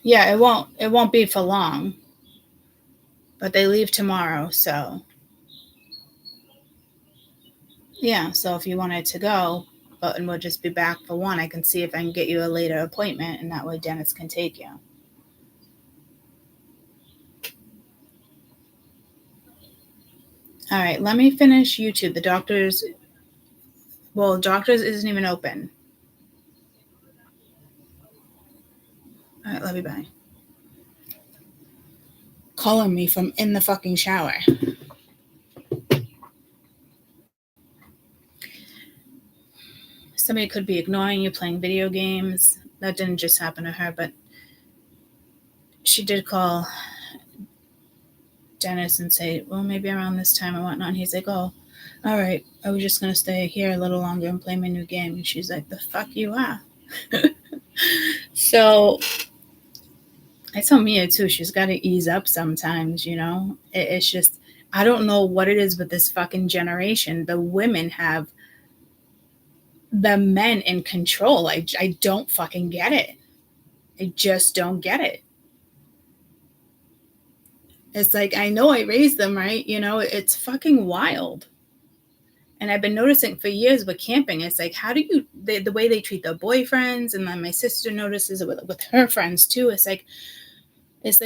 Yeah, it won't be for long. But they leave tomorrow, so yeah, so if you wanted to go, and we'll just be back for 1, I can see if I can get you a later appointment, and that way Dennis can take you. All right, let me finish YouTube. The doctors isn't even open. All right, love you, bye. Calling me from in the fucking shower. Somebody could be ignoring you, playing video games. That didn't just happen to her, but she did call Dennis and say, well, maybe around this time and whatnot. And he's like, oh, all right, I was just going to stay here a little longer and play my new game. And she's like, the fuck you are. So I tell Mia too, she's got to ease up sometimes, you know. It's just, I don't know what it is with this fucking generation. The women have the men in control. I don't fucking get it. I just don't get it. It's like, I know I raised them right, you know, it's fucking wild. And I've been noticing for years with camping, it's like, how do you, the way they treat their boyfriends, and then my sister notices it with her friends too. It's like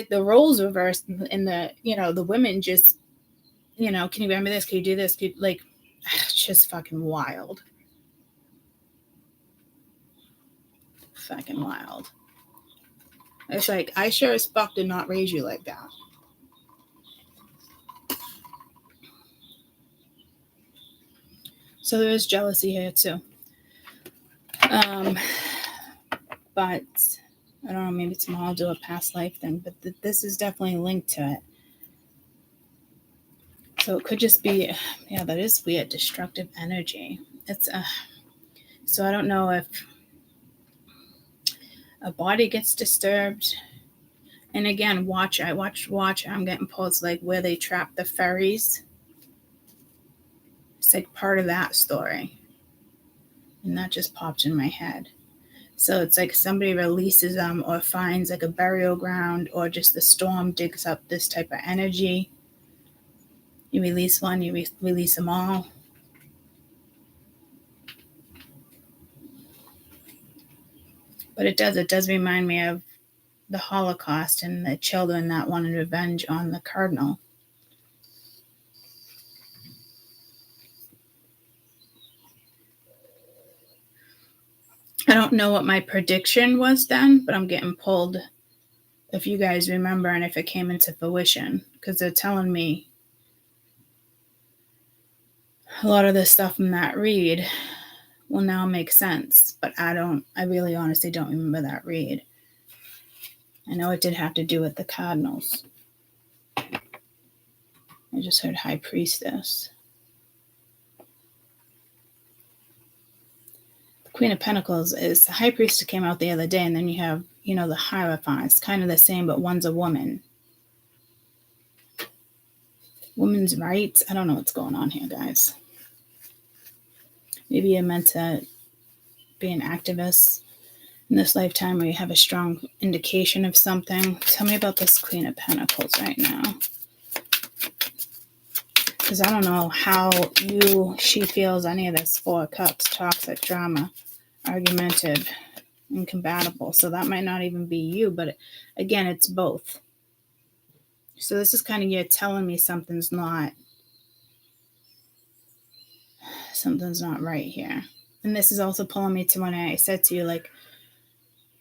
the roles reversed, and the women just, you know, can you remember this? Can you do this? Like, it's just fucking wild. Fucking wild. It's like, I sure as fuck did not raise you like that. So there is jealousy here too. But I don't know, maybe tomorrow I'll do a past life thing, but this is definitely linked to it. So it could just be, yeah, that is weird, destructive energy. It's so I don't know if a body gets disturbed. And again, watch, I'm getting pulled like where they trap the fairies. It's like part of that story. And that just popped in my head. So it's like somebody releases them or finds like a burial ground, or just the storm digs up this type of energy. You release one, you release them all. But it does remind me of the Holocaust and the children that wanted revenge on the cardinal. I don't know what my prediction was then, but I'm getting pulled, if you guys remember, and if it came into fruition, because they're telling me a lot of the stuff in that read will now make sense, but I really honestly don't remember that read. I know it did have to do with the cardinals. I just heard High Priestess. The Queen of Pentacles is the High Priestess came out the other day, and then you have, the Hierophant. It's kind of the same, but one's a woman. Women's rights. I don't know what's going on here, guys. Maybe you're meant to be an activist in this lifetime, where you have a strong indication of something. Tell me about this Queen of Pentacles right now. Because I don't know how she feels any of this. 4 of Cups, toxic, drama, argumentative, incompatible. So that might not even be you, but again, it's both. So this is kind of you telling me something's not right here. And this is also pulling me to when I said to you, like,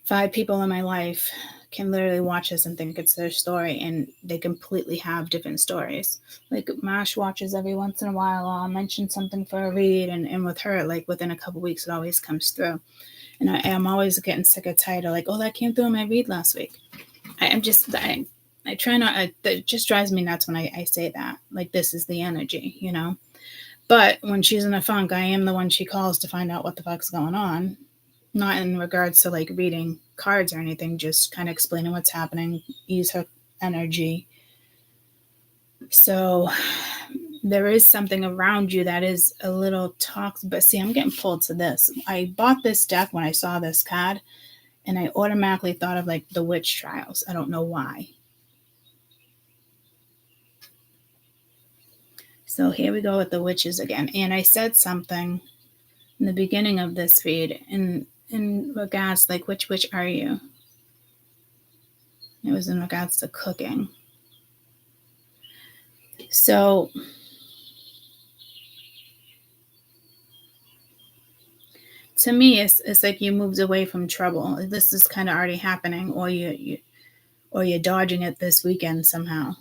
5 people in my life can literally watch this and think it's their story, and they completely have different stories. Like, Mash watches every once in a while. I'll mention something for a read, and with her, like, within a couple weeks, it always comes through. And I'm always getting sick or tired of, like, oh, that came through in my read last week. I try not, it just drives me nuts when I say that. Like, this is the energy, But when she's in a funk, I am the one she calls to find out what the fuck's going on. Not in regards to, like, reading cards or anything, just kind of explaining what's happening, use her energy. So there is something around you that is a little toxic. But see, I'm getting pulled to this. I bought this deck when I saw this card, and I automatically thought of, like, the witch trials. I don't know why. So here we go with the witches again. And I said something in the beginning of this read in regards, like, which witch are you? It was in regards to cooking. So to me, it's like you moved away from trouble. This is kind of already happening, or you're dodging it this weekend somehow.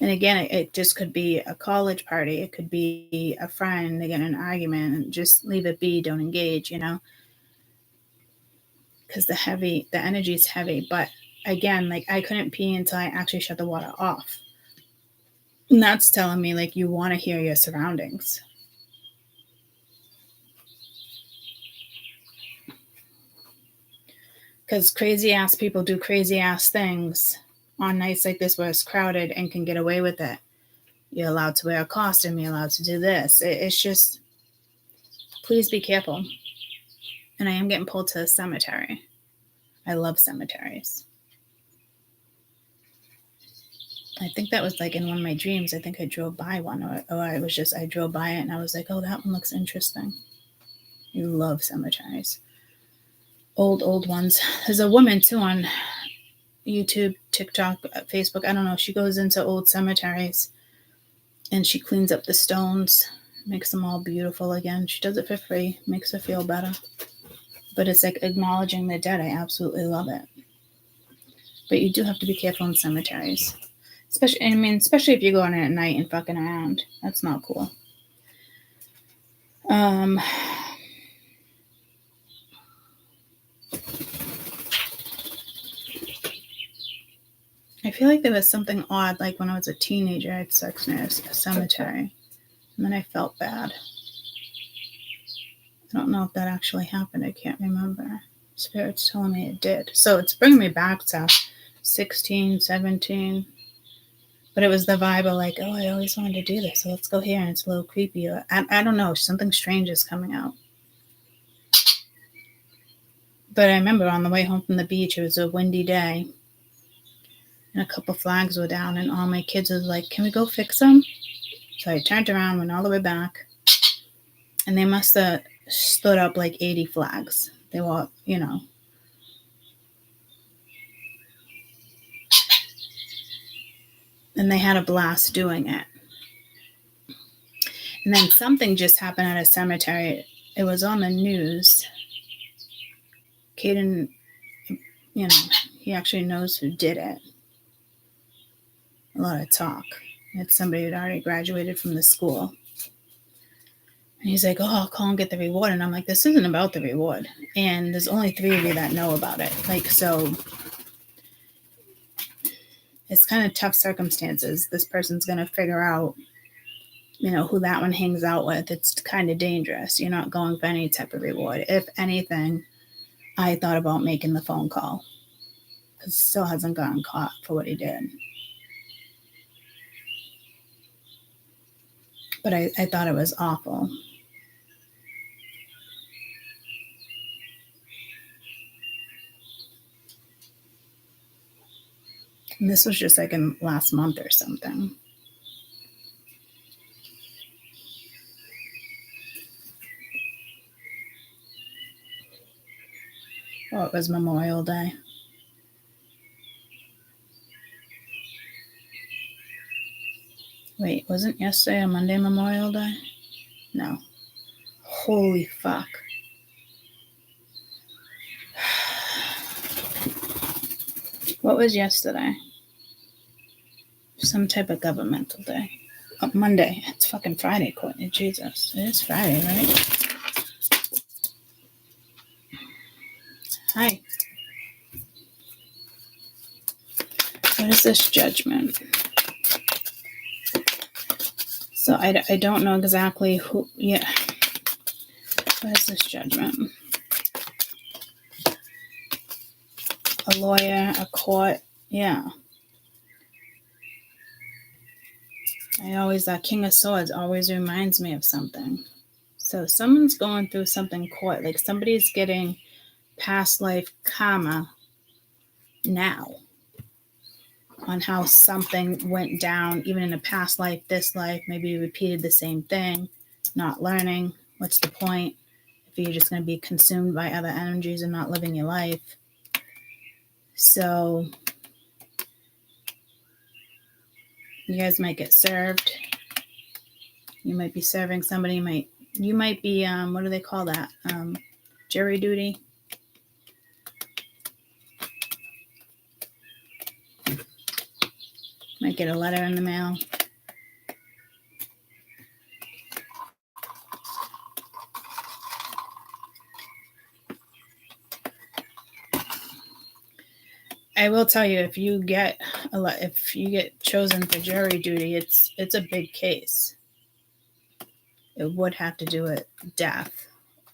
And again, it just could be a college party. It could be a friend. They get in an argument, and just leave it be. Don't engage, because the energy is heavy. But again, like, I couldn't pee until I actually shut the water off. And that's telling me, like, you want to hear your surroundings. Because crazy ass people do crazy ass things on nights like this where it's crowded and can get away with it. You're allowed to wear a costume. You're allowed to do this. It's just, please be careful. And I am getting pulled to a cemetery. I love cemeteries. I think that was, like, in one of my dreams. I think I drove by one, or I drove by it and I was like, oh, that one looks interesting. I love cemeteries. Old ones. There's a woman too on YouTube, TikTok, Facebook. I don't know. She goes into old cemeteries and she cleans up the stones, makes them all beautiful again. She does it for free, makes her feel better. But it's like acknowledging the dead. I absolutely love it. But you do have to be careful in cemeteries. Especially if you're going in at night and fucking around. That's not cool. I feel like there was something odd, like when I was a teenager, I had sex near a cemetery, and then I felt bad. I don't know if that actually happened. I can't remember. Spirit's telling me it did. So it's bringing me back to 16, 17. But it was the vibe of like, oh, I always wanted to do this, so let's go here, and it's a little creepy. I don't know, something strange is coming out. But I remember on the way home from the beach, it was a windy day, and a couple flags were down, and all my kids was like, can we go fix them? So I turned around, went all the way back, and they must have stood up like 80 flags. They were, and they had a blast doing it. And then something just happened at a cemetery. It was on the news. Caden, he actually knows who did it. A lot of talk. It's somebody who'd already graduated from the school. And he's like, oh, I'll call and get the reward. And I'm like, this isn't about the reward. And there's only 3 of you that know about it. So it's kind of tough circumstances. This person's going to figure out, who that one hangs out with. It's kind of dangerous. You're not going for any type of reward. If anything, I thought about making the phone call. Because still hasn't gotten caught for what he did. But I thought it was awful. And this was just like in last month or something. Oh, it was Memorial Day. Wait, wasn't yesterday or Monday Memorial Day? No. Holy fuck. What was yesterday? Some type of governmental day. Oh, Monday. It's fucking Friday, Courtney. Jesus. It is Friday, right? Hi. What is this judgment? So I don't know exactly who. Yeah. What is this judgment? A lawyer, a court. Yeah. That King of Swords always reminds me of something. So someone's going through something court. Like somebody's getting past life karma now on how something went down, even in a past life, this life, maybe you repeated the same thing, not learning. What's the point if you're just going to be consumed by other energies and not living your life? So you guys might get served. You might be serving somebody. You might be, what do they call that? Jury duty. Might get a letter in the mail. I will tell you, if you get chosen for jury duty, it's a big case. It would have to do with death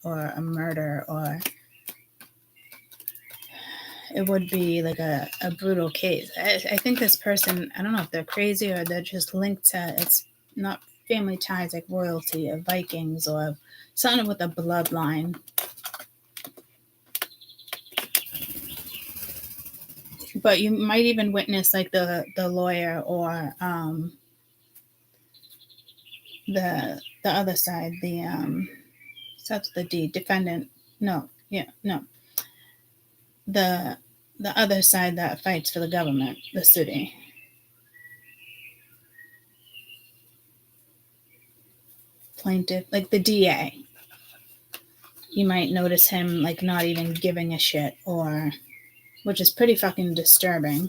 or a murder, or it would be like a brutal case. I think this person, I don't know if they're crazy or they're just linked to, it's not family ties like royalty or Vikings or something with a bloodline. But you might even witness like the lawyer or the other side, starts with the D, defendant. No. The other side that fights for the government, the city. Plaintiff, like the DA. you might notice him like not even giving a shit, or which is pretty fucking disturbing.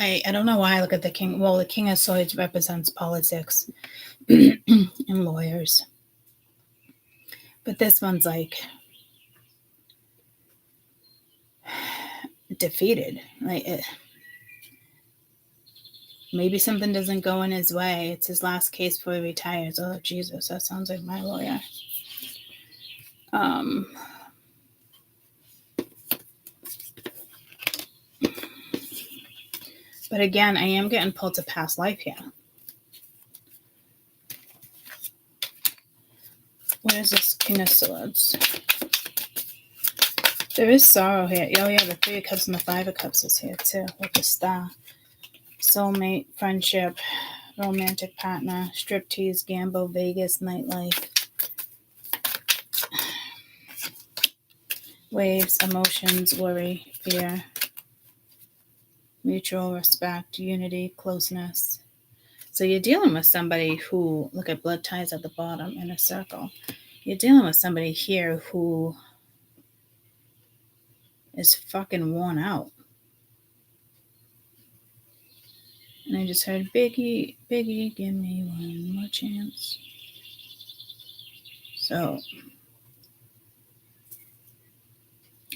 I don't know why I look at the king. Well, the King of Swords represents politics and lawyers. But this one's like defeated. Like maybe something doesn't go in his way. It's his last case before he retires. Oh, Jesus, that sounds like my lawyer. But again, I am getting pulled to past life here. What is this King of Swords? There is sorrow here. Oh yeah, the Three of Cups and the Five of Cups is here too, with the Star. Soulmate, friendship, romantic partner, striptease, gamble, Vegas, nightlife. Waves, emotions, worry, fear, mutual respect, unity, closeness. So you're dealing with somebody who, look at blood ties at the bottom in a circle. You're dealing with somebody here who is fucking worn out. And I just heard, Biggie, Biggie, give me one more chance. So,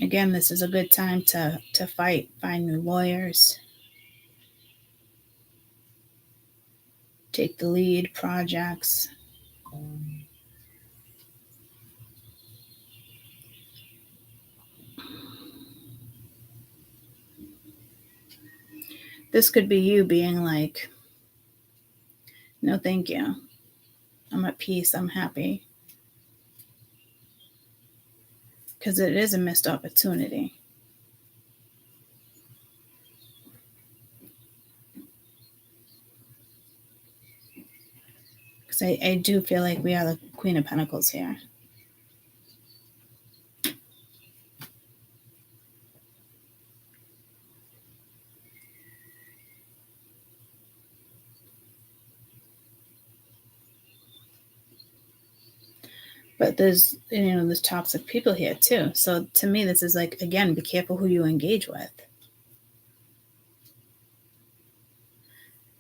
again, this is a good time to fight, find new lawyers, take the lead, projects. This could be you being like, no, thank you. I'm at peace. I'm happy. Because it is a missed opportunity. Because I do feel like we are the Queen of Pentacles here. But there's toxic people here too. So to me, this is like, again, be careful who you engage with.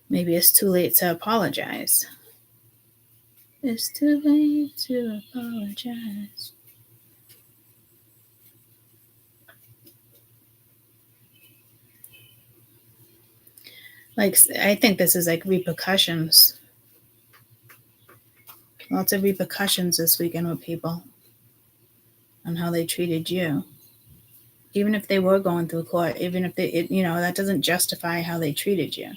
Maybe it's too late to apologize. It's too late to apologize. Like, I think this is like repercussions. Lots of repercussions this weekend with people on how they treated you. Even if they were going through court, even if that doesn't justify how they treated you.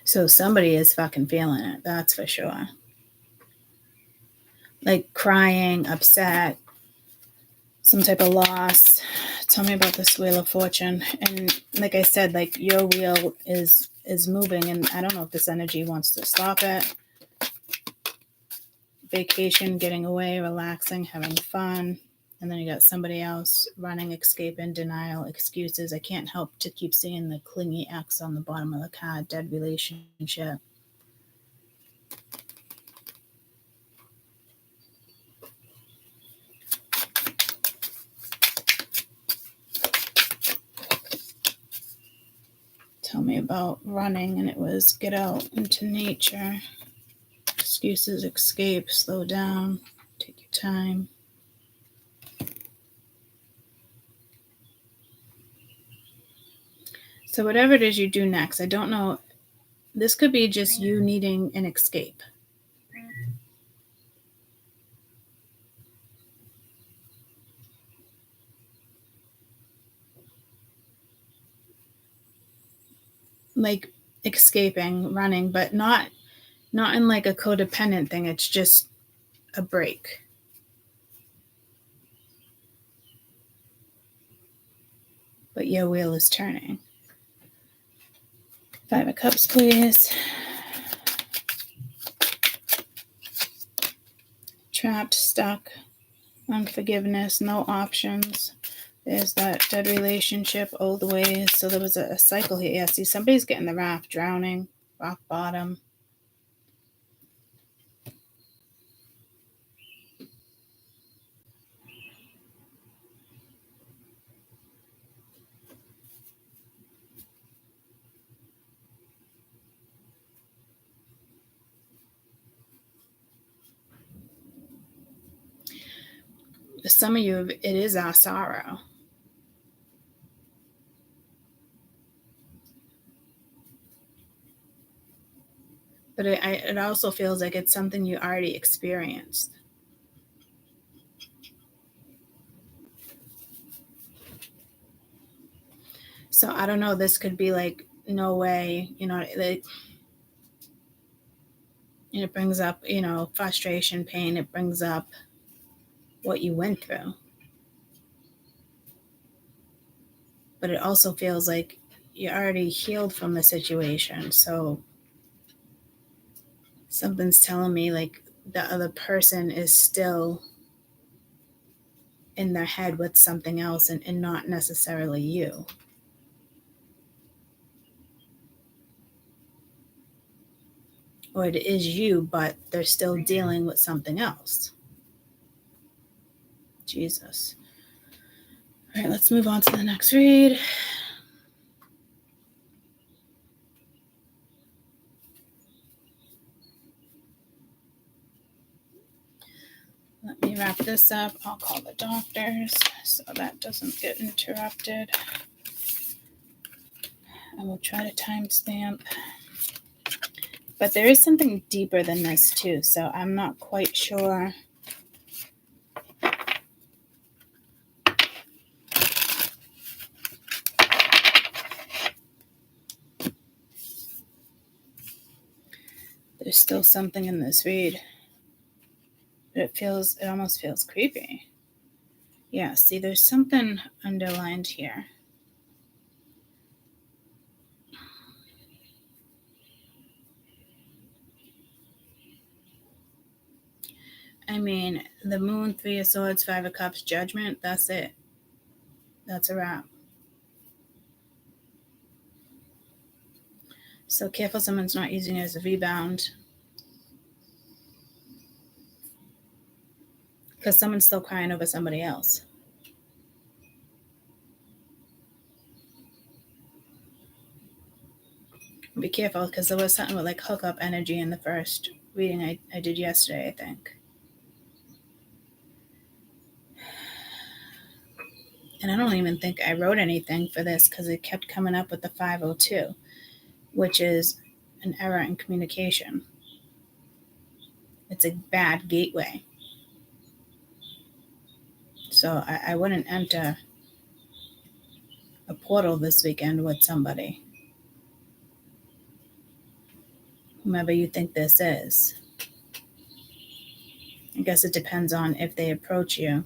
So somebody is fucking feeling it, that's for sure. Like crying, upset, some type of loss. Tell me about this Wheel of Fortune. And like I said, like your wheel is moving, and I don't know if this energy wants to stop it. Vacation, getting away, relaxing, having fun. And then you got somebody else running, escaping, denial, excuses. I can't help to keep seeing the clingy X on the bottom of the card, dead relationship. Tell me about running, and it was get out into nature. Excuses, escape, slow down, take your time. So whatever it is you do next, I don't know. This could be just you needing an escape. Like escaping, running, but not in like a codependent thing. It's just a break. But your wheel is turning. 5 of Cups, please. trapped, stuck, unforgiveness, no options. There's that dead relationship, old ways. So there was a cycle here. Yeah, see, somebody's getting the raft, drowning, rock bottom. For some of you, it is our sorrow. But it also feels like it's something you already experienced. So I don't know, this could be like, no way, like, and it brings up, frustration, pain. It brings up what you went through. But it also feels like you're already healed from the situation. So something's telling me like the other person is still in their head with something else and not necessarily you. Or it is you, but they're still dealing with something else. Jesus. All right, let's move on to the next read. Let me wrap this up. I'll call the doctors so that doesn't get interrupted. I will try to timestamp. But there is something deeper than this too, so I'm not quite sure. There's still something in this read. But it almost feels creepy. Yeah, see, there's something underlined here. I mean, the Moon, Three of Swords, Five of Cups, Judgment, that's it. That's a wrap. So careful someone's not using it as a rebound. Because someone's still crying over somebody else. Be careful, because there was something with like hookup energy in the first reading I did yesterday, I think. And I don't even think I wrote anything for this because it kept coming up with the 502, which is an error in communication. It's a bad gateway. So I wouldn't enter a portal this weekend with somebody. Whomever you think this is. I guess it depends on if they approach you.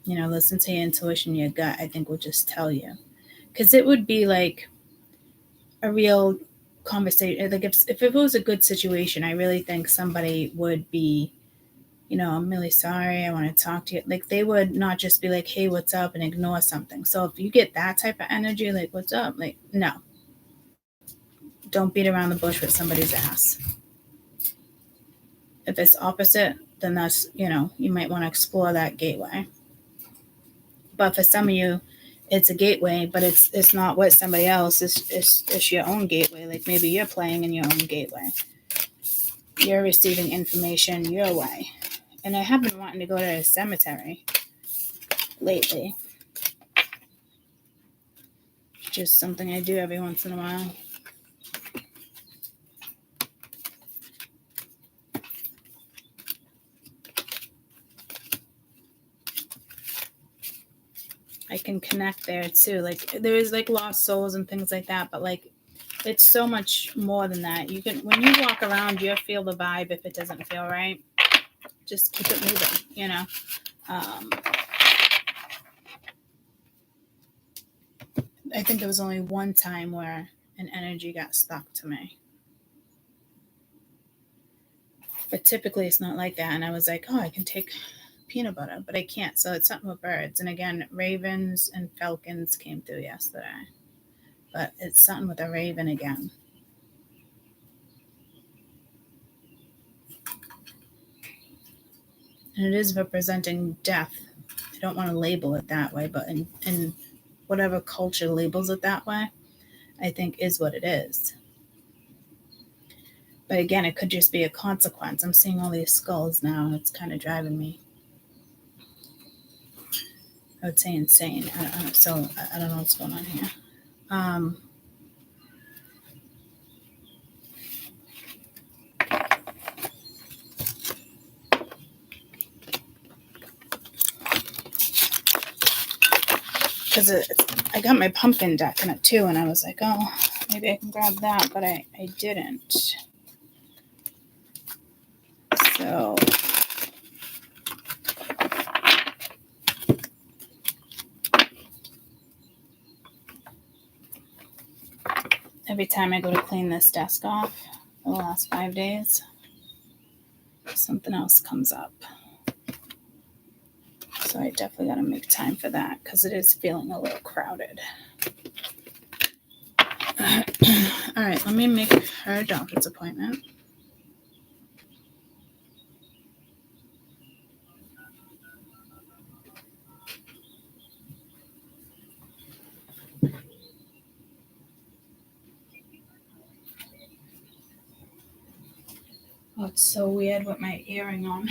Listen to your intuition, your gut, I think will just tell you. Because it would be like a real conversation. Like if it was a good situation, I really think somebody would be, I'm really sorry, I want to talk to you. Like they would not just be like, hey, what's up, and ignore something. So if you get that type of energy, like, what's up? Like, no. Don't beat around the bush with somebody's ass. If it's opposite, then that's, you might want to explore that gateway. But for some of you, it's a gateway, but it's not with somebody else. It's your own gateway. Like maybe you're playing in your own gateway. You're receiving information your way. And I have been wanting to go to a cemetery lately. Just something I do every once in a while. I can connect there too. Like there is like lost souls and things like that, but like it's so much more than that. When you walk around, you feel the vibe. If it doesn't feel right, just keep it moving, I think there was only one time where an energy got stuck to me. But typically it's not like that. And I was like, oh, I can take peanut butter, but I can't. So it's something with birds. And again, ravens and falcons came through yesterday. But it's something with a raven again. And it is representing death. I don't want to label it that way, but in whatever culture labels it that way, I think is what it is. But again, it could just be a consequence. I'm seeing all these skulls now, and it's kind of driving me, I would say, insane. I don't know what's going on here. Because I got my pumpkin deck in it too, and I was like, oh, maybe I can grab that, but I didn't. So every time I go to clean this desk off for the last 5 days, something else comes up. So I definitely got to make time for that because it is feeling a little crowded. All right, let me make her doctor's appointment. Oh, it's so weird with my earring on.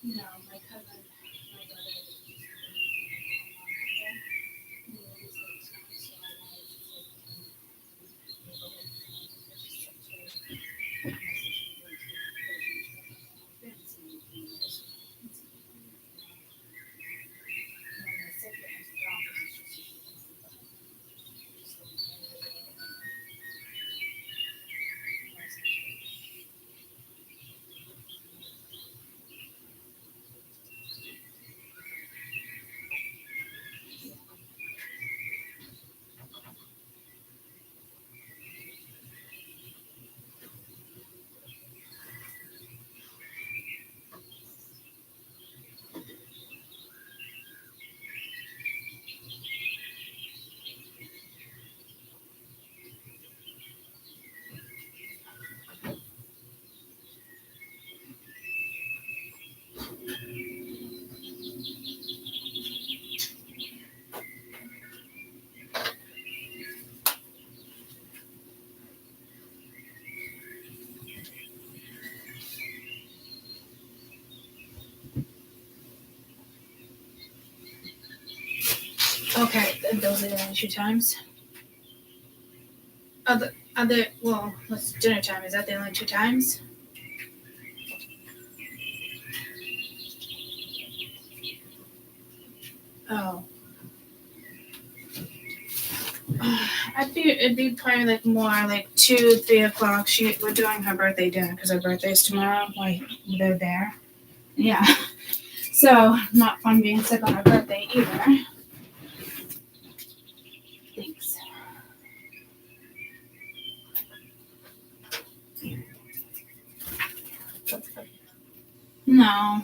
No, my cousin, my brother. Okay, those are the only 2 times. Well, what's dinner time? Is that the only 2 times? Oh. It'd be probably like more like 2, 3 o'clock. We're doing her birthday dinner because her birthday's tomorrow. Like they're there. Yeah. So not fun being sick on her birthday either. Thanks. No.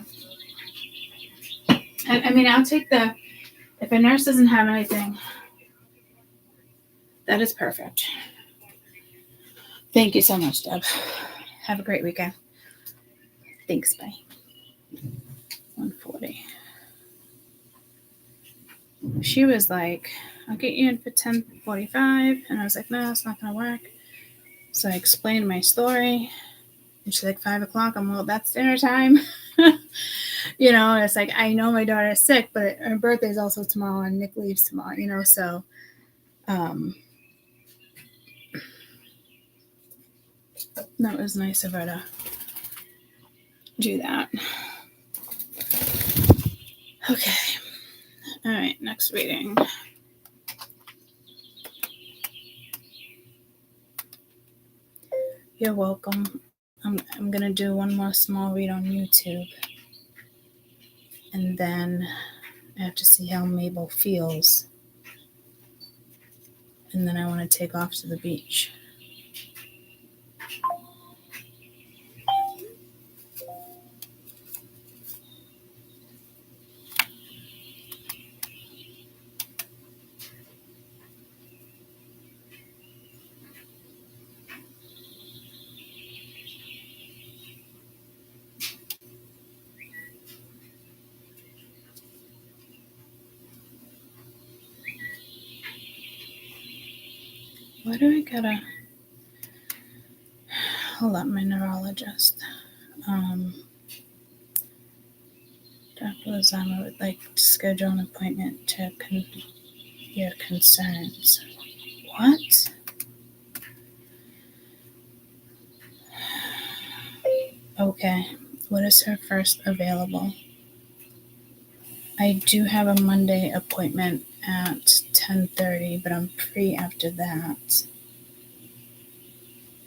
I mean, I'll take if a nurse doesn't have anything, that is perfect. Thank you so much, Deb. Have a great weekend. Thanks, bye. 140. She was like, I'll get you in for 10:45. And I was like, no, it's not going to work. So I explained my story. And she's like, 5 o'clock. I'm well, that's dinner time. You know, and it's like, I know my daughter's sick, but her birthday's also tomorrow and Nick leaves tomorrow, you know, so that was nice of her to do that. Okay. All right, next reading. You're welcome. I'm going to do one more small read on YouTube. And then I have to see how Mabel feels. And then I want to take off to the beach. Why do I gotta hold up my neurologist? Dr. Lozama would like to schedule an appointment to your concerns. What? Okay. What is her first available? I do have a Monday appointment at 10:30, but I'm free after that.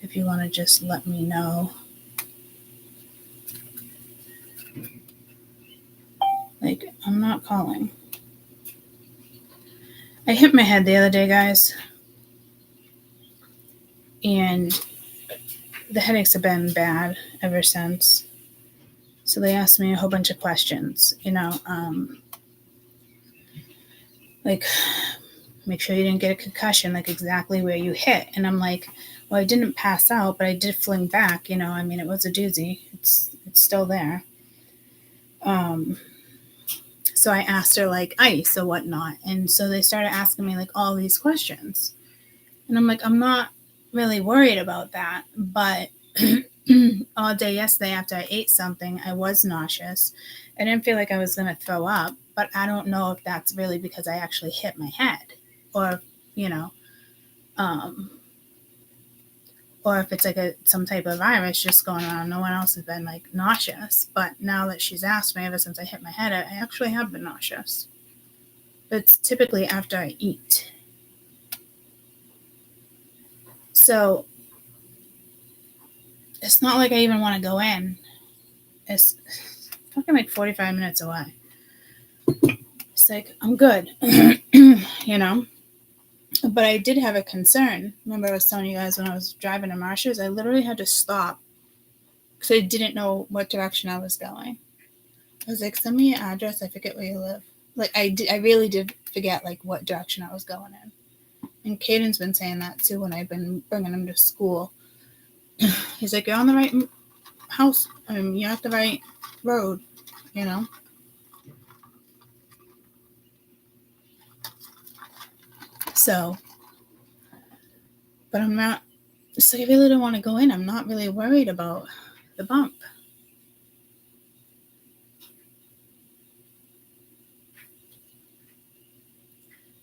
If you want to just let me know. Like, I'm not calling. I hit my head the other day, guys. And the headaches have been bad ever since. So they asked me a whole bunch of questions, you know, like, make sure you didn't get a concussion, like exactly where you hit. And I'm like, well, I didn't pass out, but I did fling back, you know, I mean, it was a doozy. It's still there. So I asked her like ice or whatnot. And so they started asking me like all these questions. And I'm like, I'm not really worried about that. But all day yesterday after I ate something, I was nauseous. I didn't feel like I was going to throw up, but I don't know if that's really because I actually hit my head or, you know, or if it's like some type of virus just going around. No one else has been like nauseous. But now that she's asked me ever since I hit my head, I actually have been nauseous. But it's typically after I eat. So it's not like I even want to go in. It's fucking like 45 minutes away. It's like, I'm good, you know? But I did have a concern. Remember I was telling you guys when I was driving to Marsh's, I literally had to stop because I didn't know what direction I was going. I was like, send me your address. I forget where you live. Like, I really did forget, like, what direction I was going in. And Caden's been saying that, too, when I've been bringing him to school. He's like, you're on the right house. You're at the right road, you know? So, but I'm not, it's like I really don't want to go in. I'm not really worried about the bump.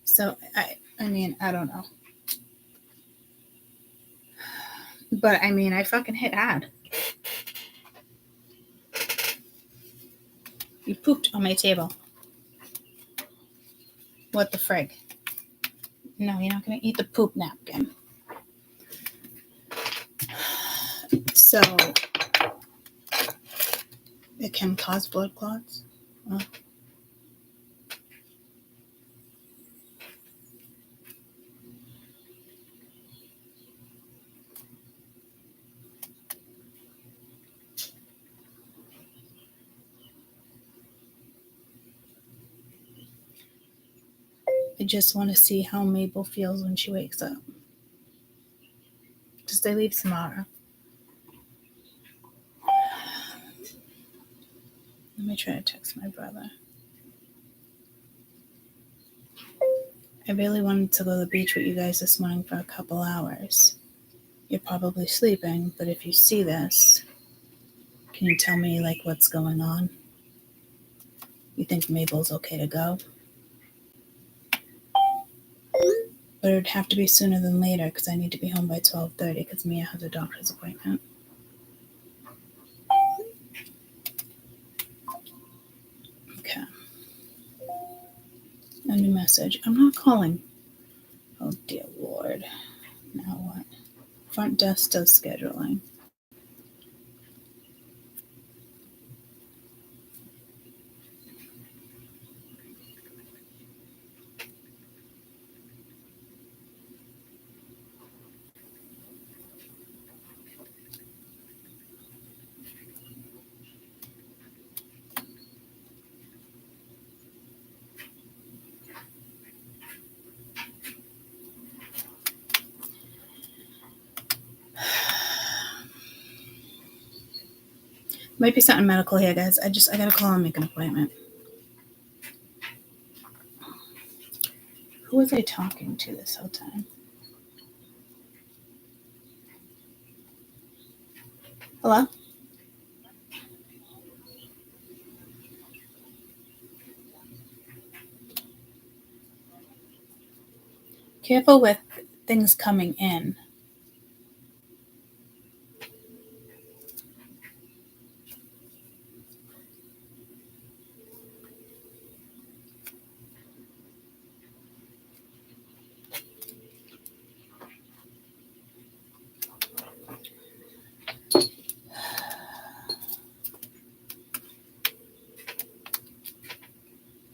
So, I mean, I don't know. But, I mean, I fucking hit hard. You pooped on my table. What the frig? No, you're not going to eat the poop napkin. So, it can cause blood clots. Oh. I just want to see how Mabel feels when she wakes up. Because they leave tomorrow. Let me try to text my brother. I really wanted to go to the beach with you guys this morning for a couple hours. You're probably sleeping, but if you see this, can you tell me, like, what's going on? You think Mabel's okay to go? But it would have to be sooner than later because I need to be home by 12:30 because Mia has a doctor's appointment. Okay. A new message. I'm not calling. Oh, dear Lord. Now what? Front desk does scheduling. Might be something medical here, guys. I gotta call and make an appointment. Who was I talking to this whole time? Hello? Careful with things coming in.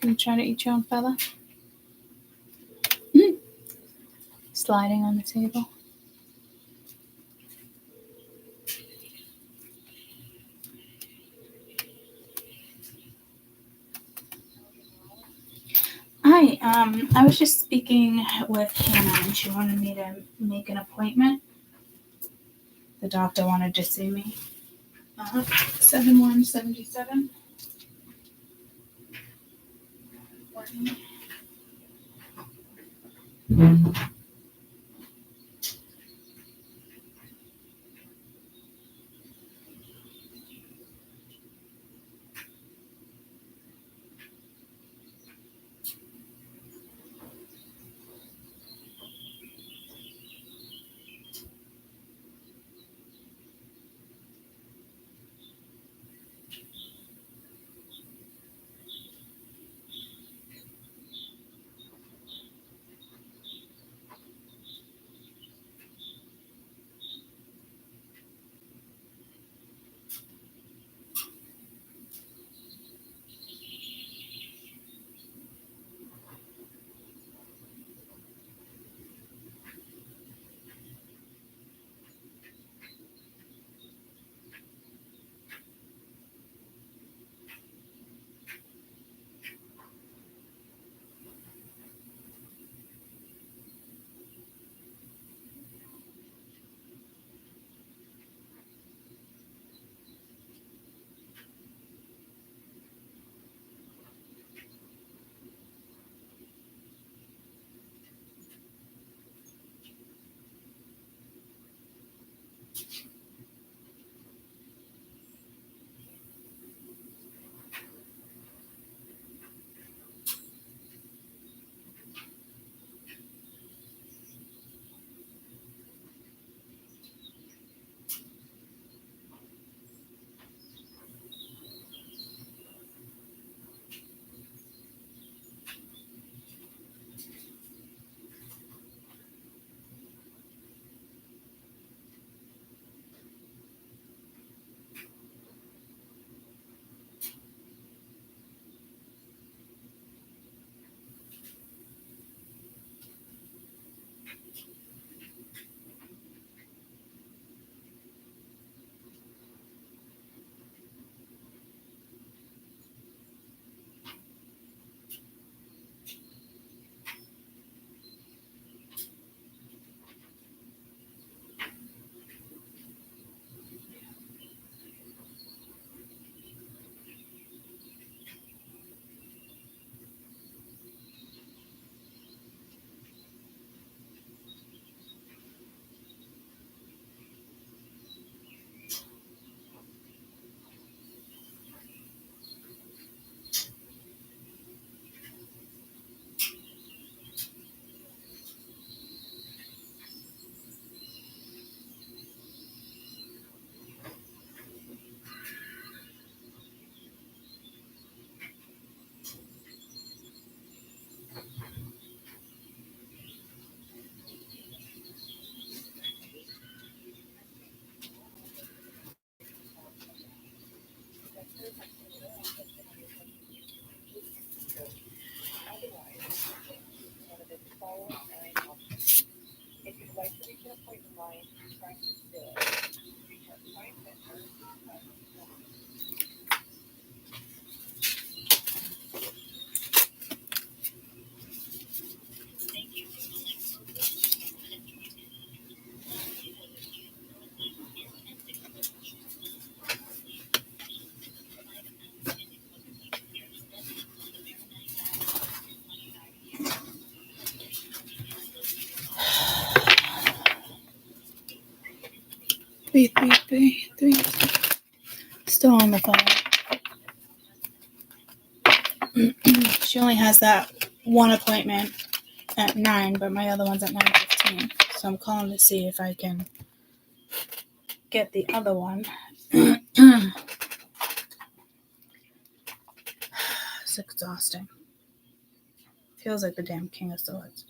Can you try to eat your own feather? Sliding on the table. Hi, I was just speaking with Hannah and she wanted me to make an appointment. The doctor wanted to see me. 7177. Three. Still on the phone. She only has that one appointment at 9, but my other one's at 9:15. So I'm calling to see if I can get the other one. It's exhausting. Feels like the damn King of Swords.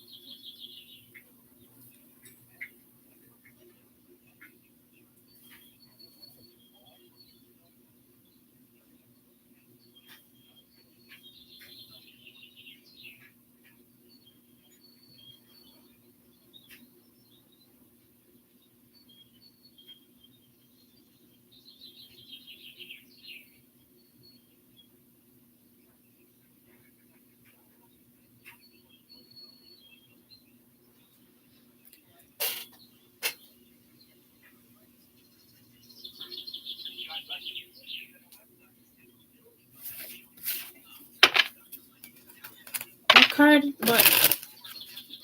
card, what?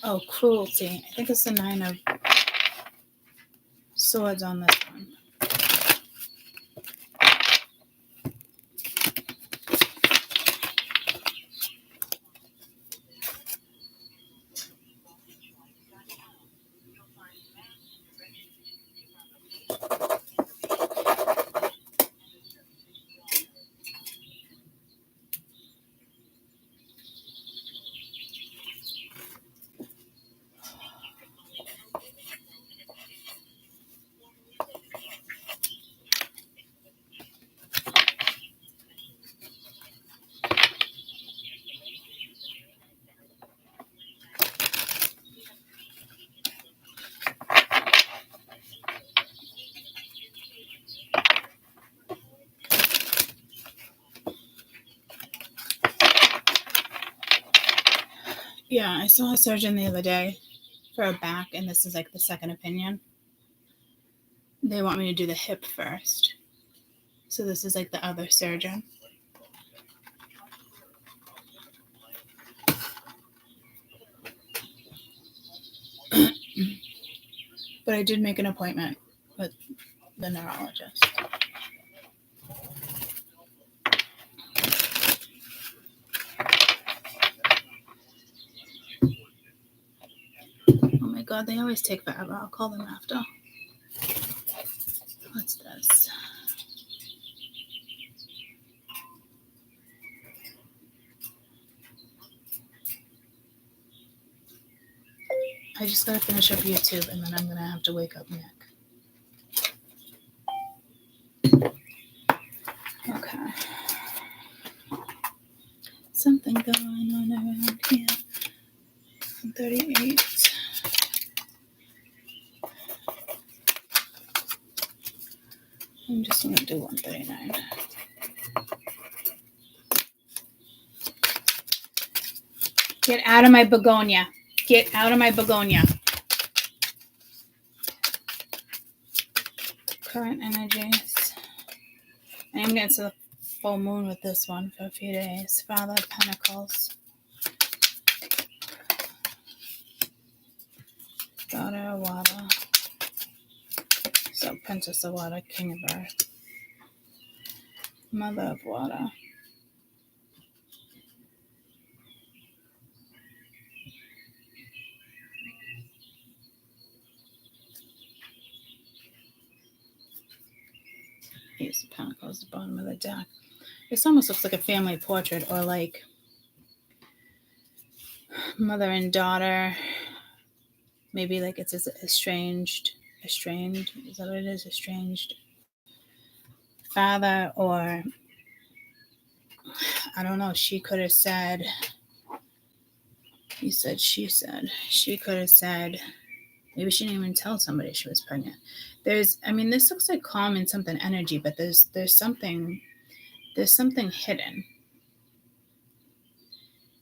Oh, cruelty. I think it's the 9 of Swords on this one. Yeah, I saw a surgeon the other day for a back, and this is like the second opinion. They want me to do the hip first. So this is like the other surgeon. But I did make an appointment with the neurologist. Oh my god, they always take forever. I'll call them after. What's this? I just gotta finish up YouTube and then I'm gonna have to wake up Nick. Okay. Something going on around here. 38. I'm just gonna do 139. Get out of my begonia. Get out of my begonia. Current energies. I am getting to the full moon with this one for a few days. Father of Pentacles. Daughter of Water. So Princess of Water, King of Earth. Mother of Water. Ace of Pentacles, the bottom of the deck. This almost looks like a family portrait, or like mother and daughter. Maybe like it's estranged. Is that what it is? Estranged father, or I don't know. She could have said, he said, she said. She could have said, maybe she didn't even tell somebody she was pregnant. This looks like calm and something energy, but there's something hidden.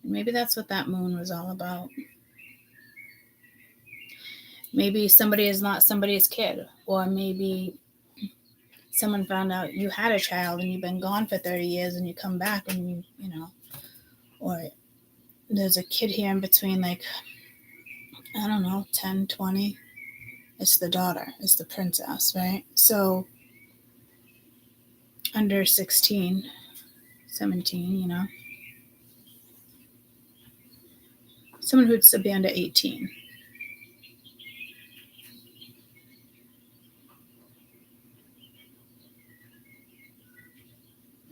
Maybe that's what that moon was all about. Maybe somebody is not somebody's kid, or maybe someone found out you had a child and you've been gone for 30 years and you come back and you know, or there's a kid here in between, like, I don't know, 10, 20. It's the daughter, it's the princess, right? So under 16, 17, you know, someone who'd still be under 18.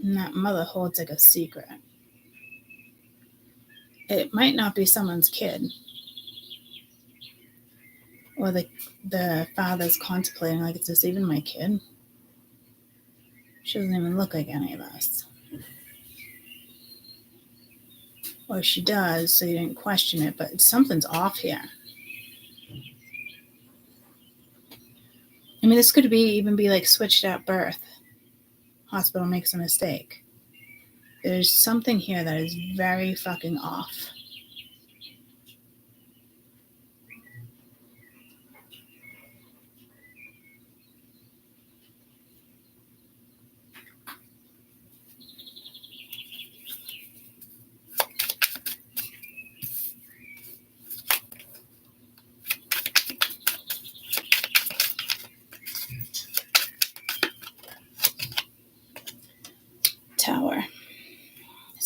And that mother holds like a secret. It might not be someone's kid. Or the father's contemplating, like, is this even my kid? She doesn't even look like any of us. Or she does, so you didn't question it, but something's off here. I mean, this could even be like switched at birth. Hospital makes a mistake. There's something here that is very fucking off.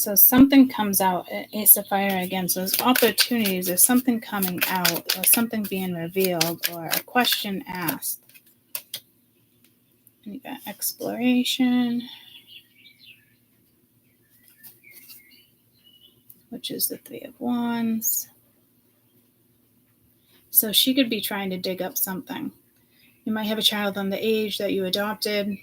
So something comes out, Ace of Fire again. So there's opportunities, there's something coming out, or something being revealed, or a question asked. And you got exploration, which is the Three of Wands. So she could be trying to dig up something. You might have a child underage that you adopted.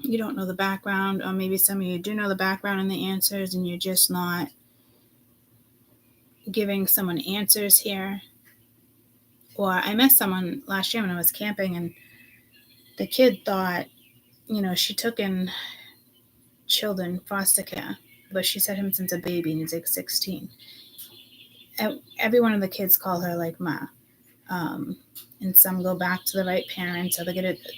You don't know the background, or maybe some of you do know the background and the answers, and you're just not giving someone answers here. Or I met someone last year when I was camping, and the kid thought, she took in children, foster care, but she's had him since a baby, and he's like 16. Every one of the kids call her like Ma. And some go back to the right parents,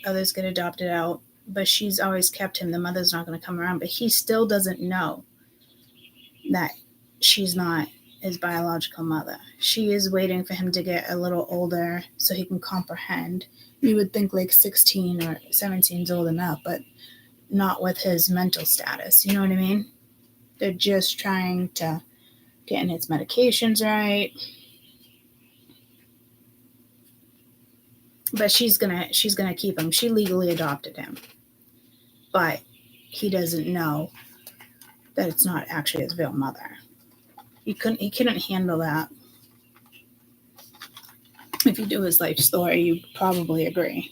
others get adopted out, but she's always kept him. The mother's not going to come around, but he still doesn't know that she's not his biological mother. She is waiting for him to get a little older so he can comprehend. You would think like 16 or 17 is old enough, but not with his mental status. You know what I mean? They're just trying to get in his medications right. But she's gonna keep him. She legally adopted him, but he doesn't know that it's not actually his real mother. He couldn't handle that. If you do his life story, you probably agree.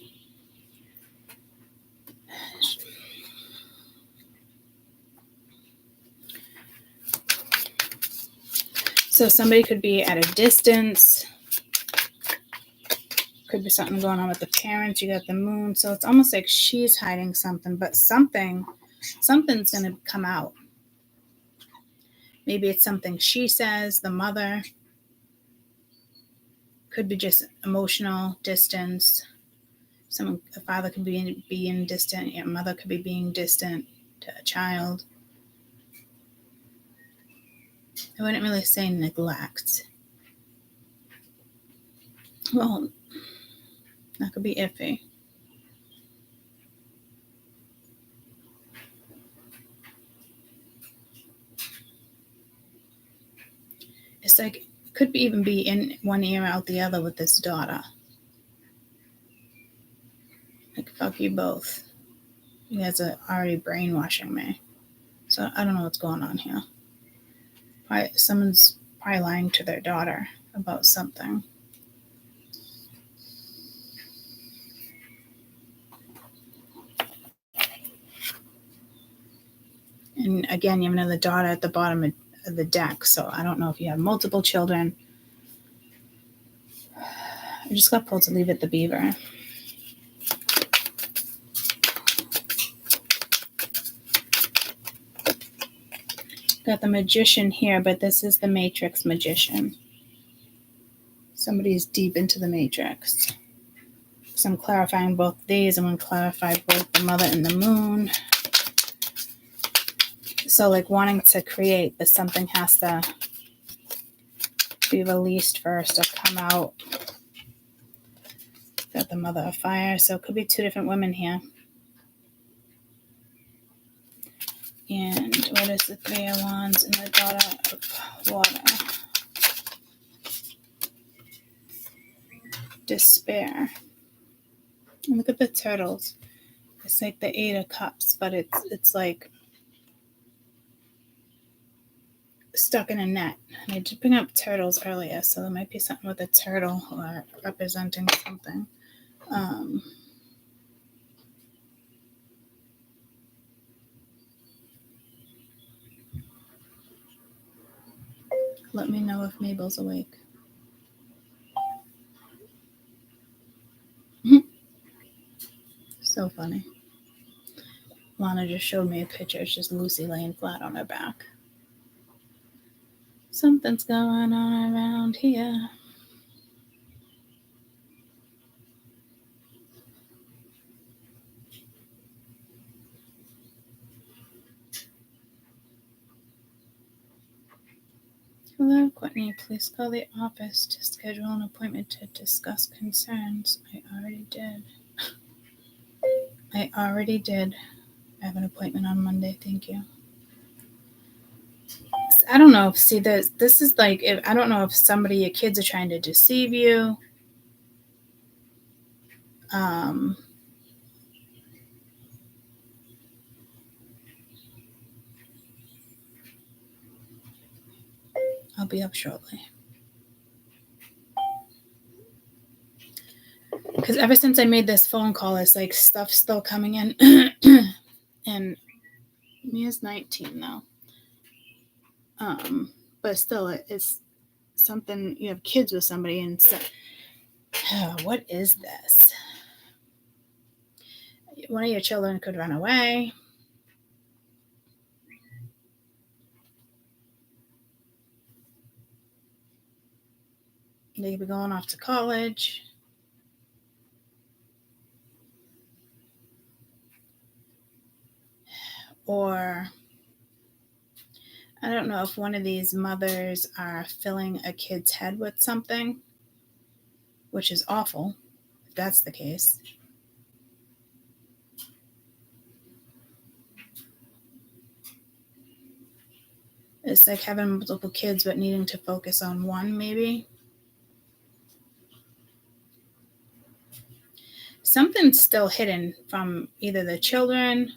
So somebody could be at a distance. Could be something going on with the parents. You got the moon. So it's almost like she's hiding something, but something's going to come out. Maybe it's something she says, the mother. Could be just emotional distance. A father could be being distant. Your mother could be being distant to a child. I wouldn't really say neglect. Well, that could be iffy. It's like it could even be in one ear out the other with this daughter. Like, fuck you both. You guys are already brainwashing me. So I don't know what's going on here. Someone's probably lying to their daughter about something. And again, you have another daughter at the bottom of the deck. So I don't know if you have multiple children. I just got pulled to leave it the Beaver. Got the Magician here, but this is the Matrix Magician. Somebody's deep into the Matrix. So I'm clarifying both these. I'm going to clarify both the Mother and the Moon. So like wanting to create, but something has to be released first or come out. Got the Mother of Fire. So it could be two different women here. And what is the Three of Wands and the Daughter of Water? Despair. And look at the turtles. It's like the Eight of Cups, but it's like stuck in a net. I did bring up turtles earlier, so there might be something with a turtle or representing something. Let me know if Mabel's awake. So funny. Lana just showed me a picture. It's just Lucy laying flat on her back. Something's going on around here. Hello, Courtney. Please call the office to schedule an appointment to discuss concerns. I already did. I have an appointment on Monday. Thank you. I don't know. See, this is like, I don't know if your kids are trying to deceive you. I'll be up shortly. Because ever since I made this phone call, it's like stuff still coming in. And Mia's 19 now. But still, it's something, you have kids with somebody and so, what is this? One of your children could run away. They could be going off to college. Or I don't know if one of these mothers are filling a kid's head with something, which is awful, if that's the case. It's like having multiple kids but needing to focus on one, maybe. Something's still hidden from either the children.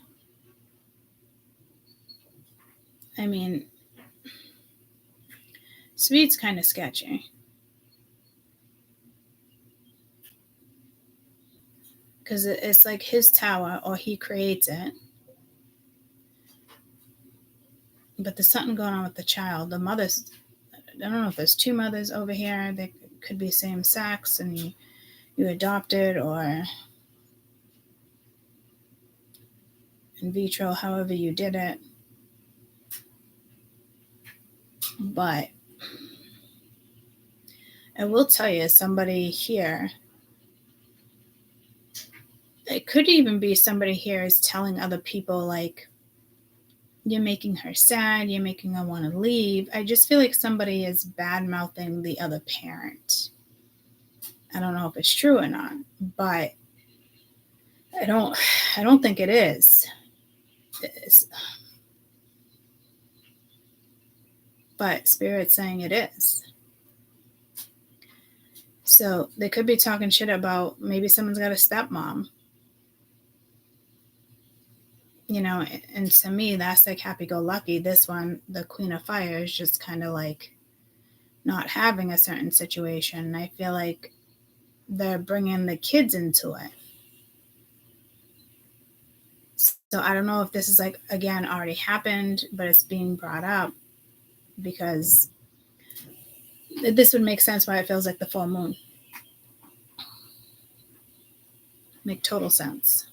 I mean, Sweet's kind of sketchy. Because it's like his tower, or he creates it. But there's something going on with the child. The mother's, I don't know if there's two mothers over here. They could be same sex and you adopted, or in vitro, however you did it. But I will tell you, somebody here, it could even be somebody here is telling other people, like, you're making her sad, you're making her want to leave. I just feel like somebody is bad-mouthing the other parent. I don't know if it's true or not, but I don't think it is. But Spirit's saying it is. So they could be talking shit about maybe someone's got a stepmom. You know, and to me, that's like happy-go-lucky. This one, the Queen of Fire, is just kind of like not having a certain situation. I feel like they're bringing the kids into it. So I don't know if this is like, again, already happened, but it's being brought up because this would make sense why it feels like the full moon. Make total sense.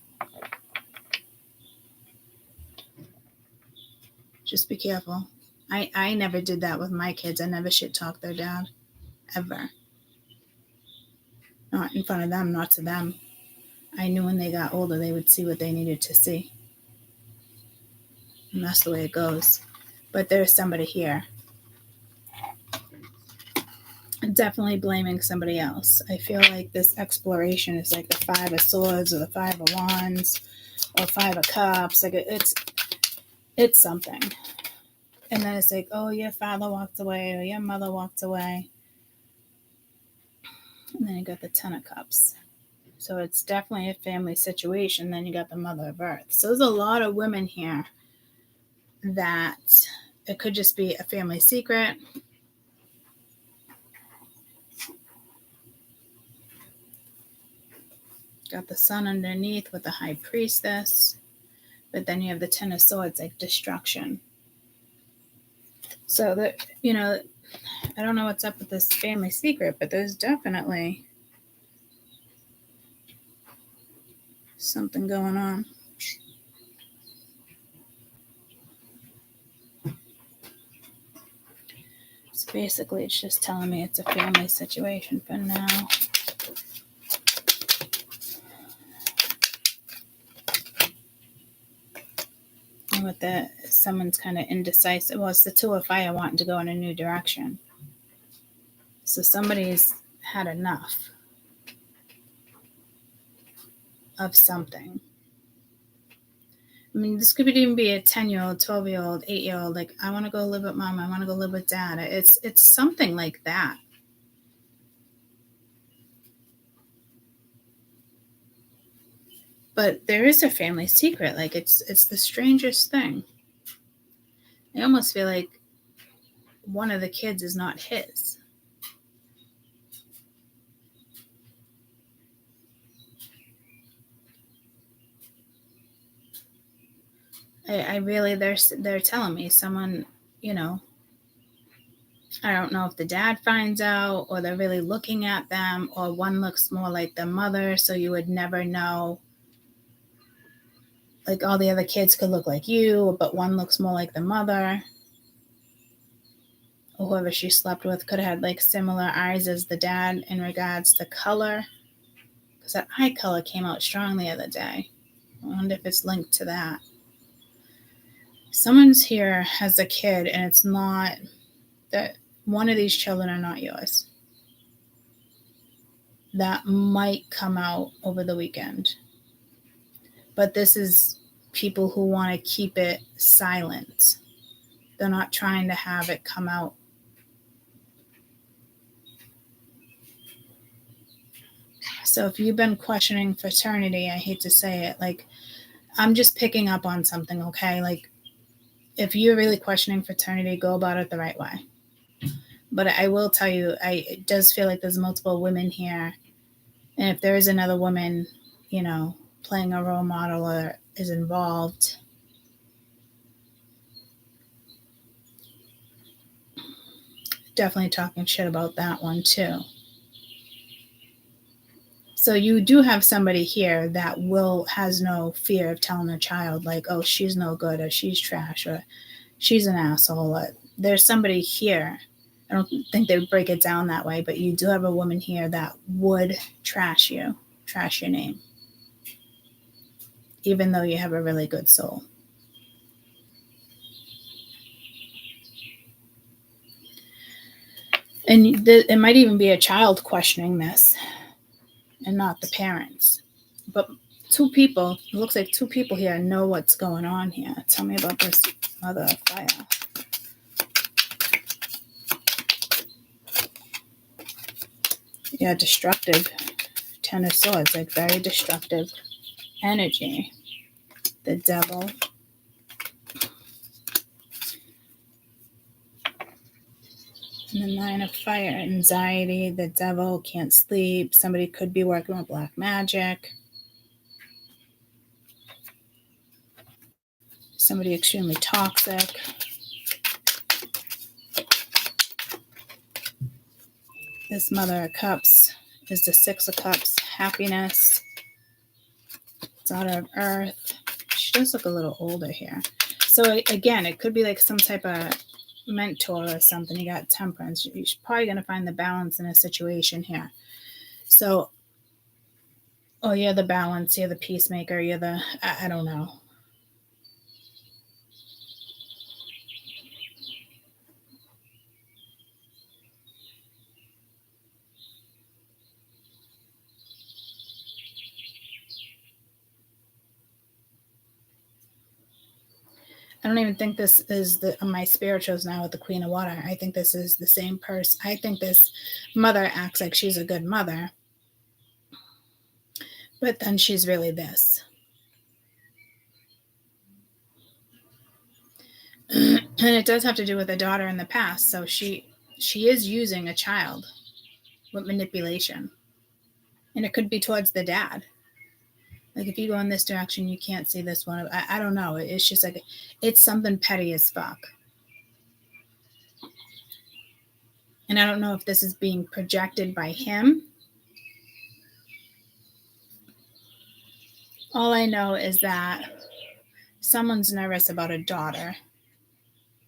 Just be careful. I never did that with my kids. I never shit talked their dad. Ever. Not in front of them, not to them. I knew when they got older, they would see what they needed to see. And that's the way it goes. But there's somebody here. Definitely blaming somebody else. I feel like this exploration is like the 5 of Swords or the 5 of Wands or 5 of Cups. Like it's something. And then it's like, oh, your father walked away or your mother walked away. And then you got the 10 of Cups. So it's definitely a family situation. Then you got the Mother of Earth. So there's a lot of women here that it could just be a family secret. Got the Sun underneath with the High Priestess. But then you have the 10 of Swords, like destruction. So that, you know, I don't know what's up with this family secret, but there's definitely something going on. So basically, it's just telling me it's a family situation for now. And with that, someone's kind of indecisive. Well, it's the 2 of Fire wanting to go in a new direction. So somebody's had enough of something. I mean, this could even be a 10-year-old, 12-year-old, 8-year-old. Like, I want to go live with mom. I want to go live with dad. It's something like that. But there is a family secret. Like, it's the strangest thing. I almost feel like one of the kids is not his. I really, they're telling me someone, you know, I don't know if the dad finds out or they're really looking at them, or one looks more like the mother, so you would never know. Like, all the other kids could look like you, but one looks more like the mother. Or whoever she slept with could have had like similar eyes as the dad in regards to color. Because that eye color came out strong the other day. I wonder if it's linked to that. Someone's here has a kid, and it's not that one of these children are not yours. That might come out over the weekend. But this is people who want to keep it silent. They're not trying to have it come out. So if you've been questioning fraternity, I hate to say it, like, I'm just picking up on something, okay? Like, if you're really questioning fraternity, go about it the right way. But I will tell you, it does feel like there's multiple women here. And if there is another woman, you know, playing a role model or is involved, definitely talking shit about that one too. So you do have somebody here that has no fear of telling a child, like, oh, she's no good, or she's trash, or she's an asshole. Or there's somebody here. I don't think they would break it down that way, but you do have a woman here that would trash your name, even though you have a really good soul. And it might even be a child questioning this and not the parents. But it looks like two people here know what's going on here. Tell me about this mother of fire. Yeah, destructive. 10 of Swords, like very destructive energy. The Devil. And the 9 of Fire, anxiety, the Devil, can't sleep. Somebody could be working with black magic. Somebody extremely toxic. This Mother of Cups is the 6 of Cups, happiness. Daughter of Earth. She does look a little older here. So again, it could be like some type of mentor or something. You got Temperance. You're probably going to find the balance in a situation here. So, you're the balance. You're the peacemaker. You're the, I don't know. I don't even think this is my spirituals now with the Queen of Water. I think this is the same person. I think this mother acts like she's a good mother, but then she's really this. And it does have to do with a daughter in the past. So she is using a child with manipulation. And it could be towards the dad. Like, if you go in this direction, you can't see this one. I don't know. It's just like, it's something petty as fuck. And I don't know if this is being projected by him. All I know is that someone's nervous about a daughter.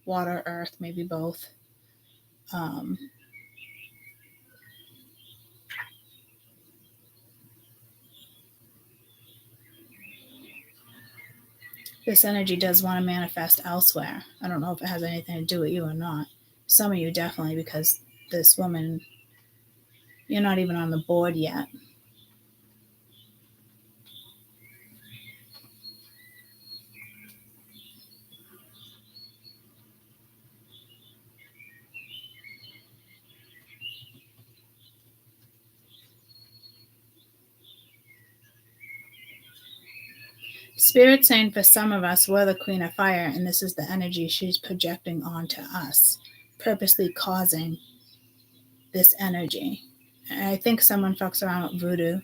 Water, earth, maybe both. This energy does want to manifest elsewhere. I don't know if it has anything to do with you or not. Some of you definitely, because this woman, you're not even on the board yet. Spirit saying for some of us, we're the queen of fire, and this is the energy she's projecting onto us, purposely causing this energy. And I think someone fucks around with voodoo.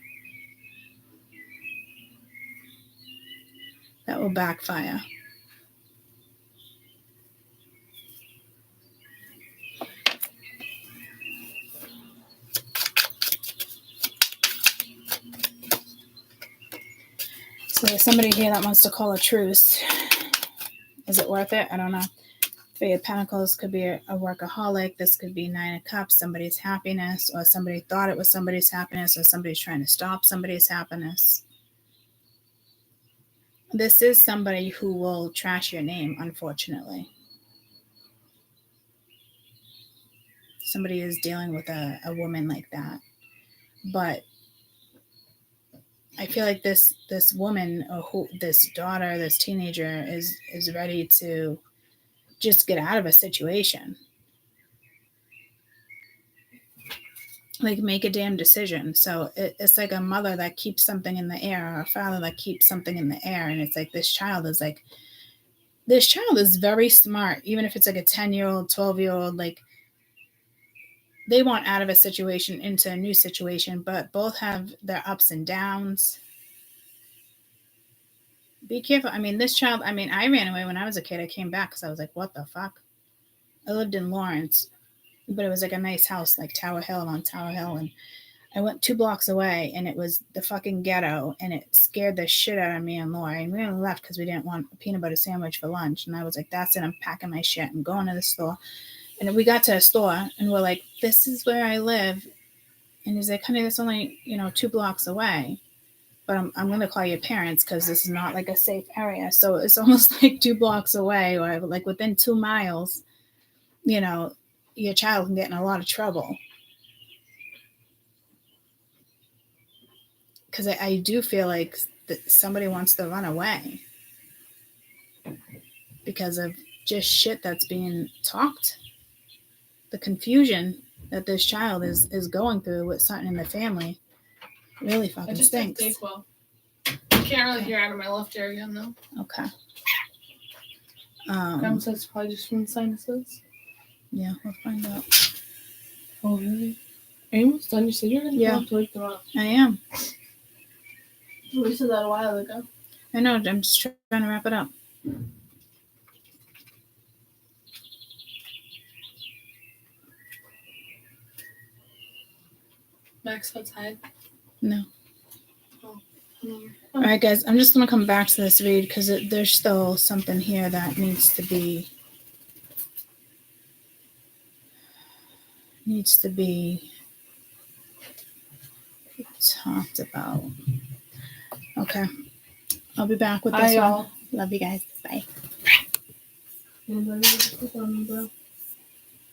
That will backfire. So there's somebody here that wants to call a truce. Is it worth it? I don't know. Three of Pentacles could be a workaholic. This could be Nine of Cups, somebody's happiness, or somebody thought it was somebody's happiness, or somebody's trying to stop somebody's happiness. This is somebody who will trash your name, unfortunately. Somebody is dealing with a woman like that. But I feel like this woman, or this daughter, this teenager is ready to just get out of a situation. Like, make a damn decision. So it's like a mother that keeps something in the air, or a father that keeps something in the air. And it's like this child is very smart. Even if it's like a 10-year-old, 12-year-old, like, they want out of a situation into a new situation, but both have their ups and downs. Be careful. I mean, this child, I ran away when I was a kid. I came back because I was like, what the fuck? I lived in Lawrence, but it was like a nice house, like Tower Hill, and I went 2 blocks away, and it was the fucking ghetto, and it scared the shit out of me and Lori. And we only left because we didn't want a peanut butter sandwich for lunch. And I was like, that's it. I'm packing my shit and going to the store. And we got to a store, and we're like, this is where I live. And he's like, honey, that's only, 2 blocks away. But I'm going to call your parents because this is not like a safe area. So it's almost like 2 blocks away, or like within 2 miles, your child can get in a lot of trouble. Because I do feel like that somebody wants to run away because of just shit that's being talked. The confusion that this child is going through with something in the family really fucking stinks. Well. I can't really hear out of my left ear again, though. Okay. Grandma says it's probably just from the sinuses. Yeah, we'll find out. Oh, really? Are you almost done? You said you're going to have to wake them up. I am. We said that a while ago. I know. I'm just trying to wrap it up. Max outside? No. Oh. All right, guys. I'm just going to come back to this read because there's still something here that needs to be talked about. Okay. I'll be back with this one. Love you guys. Bye. Anybody want to click on me, bro?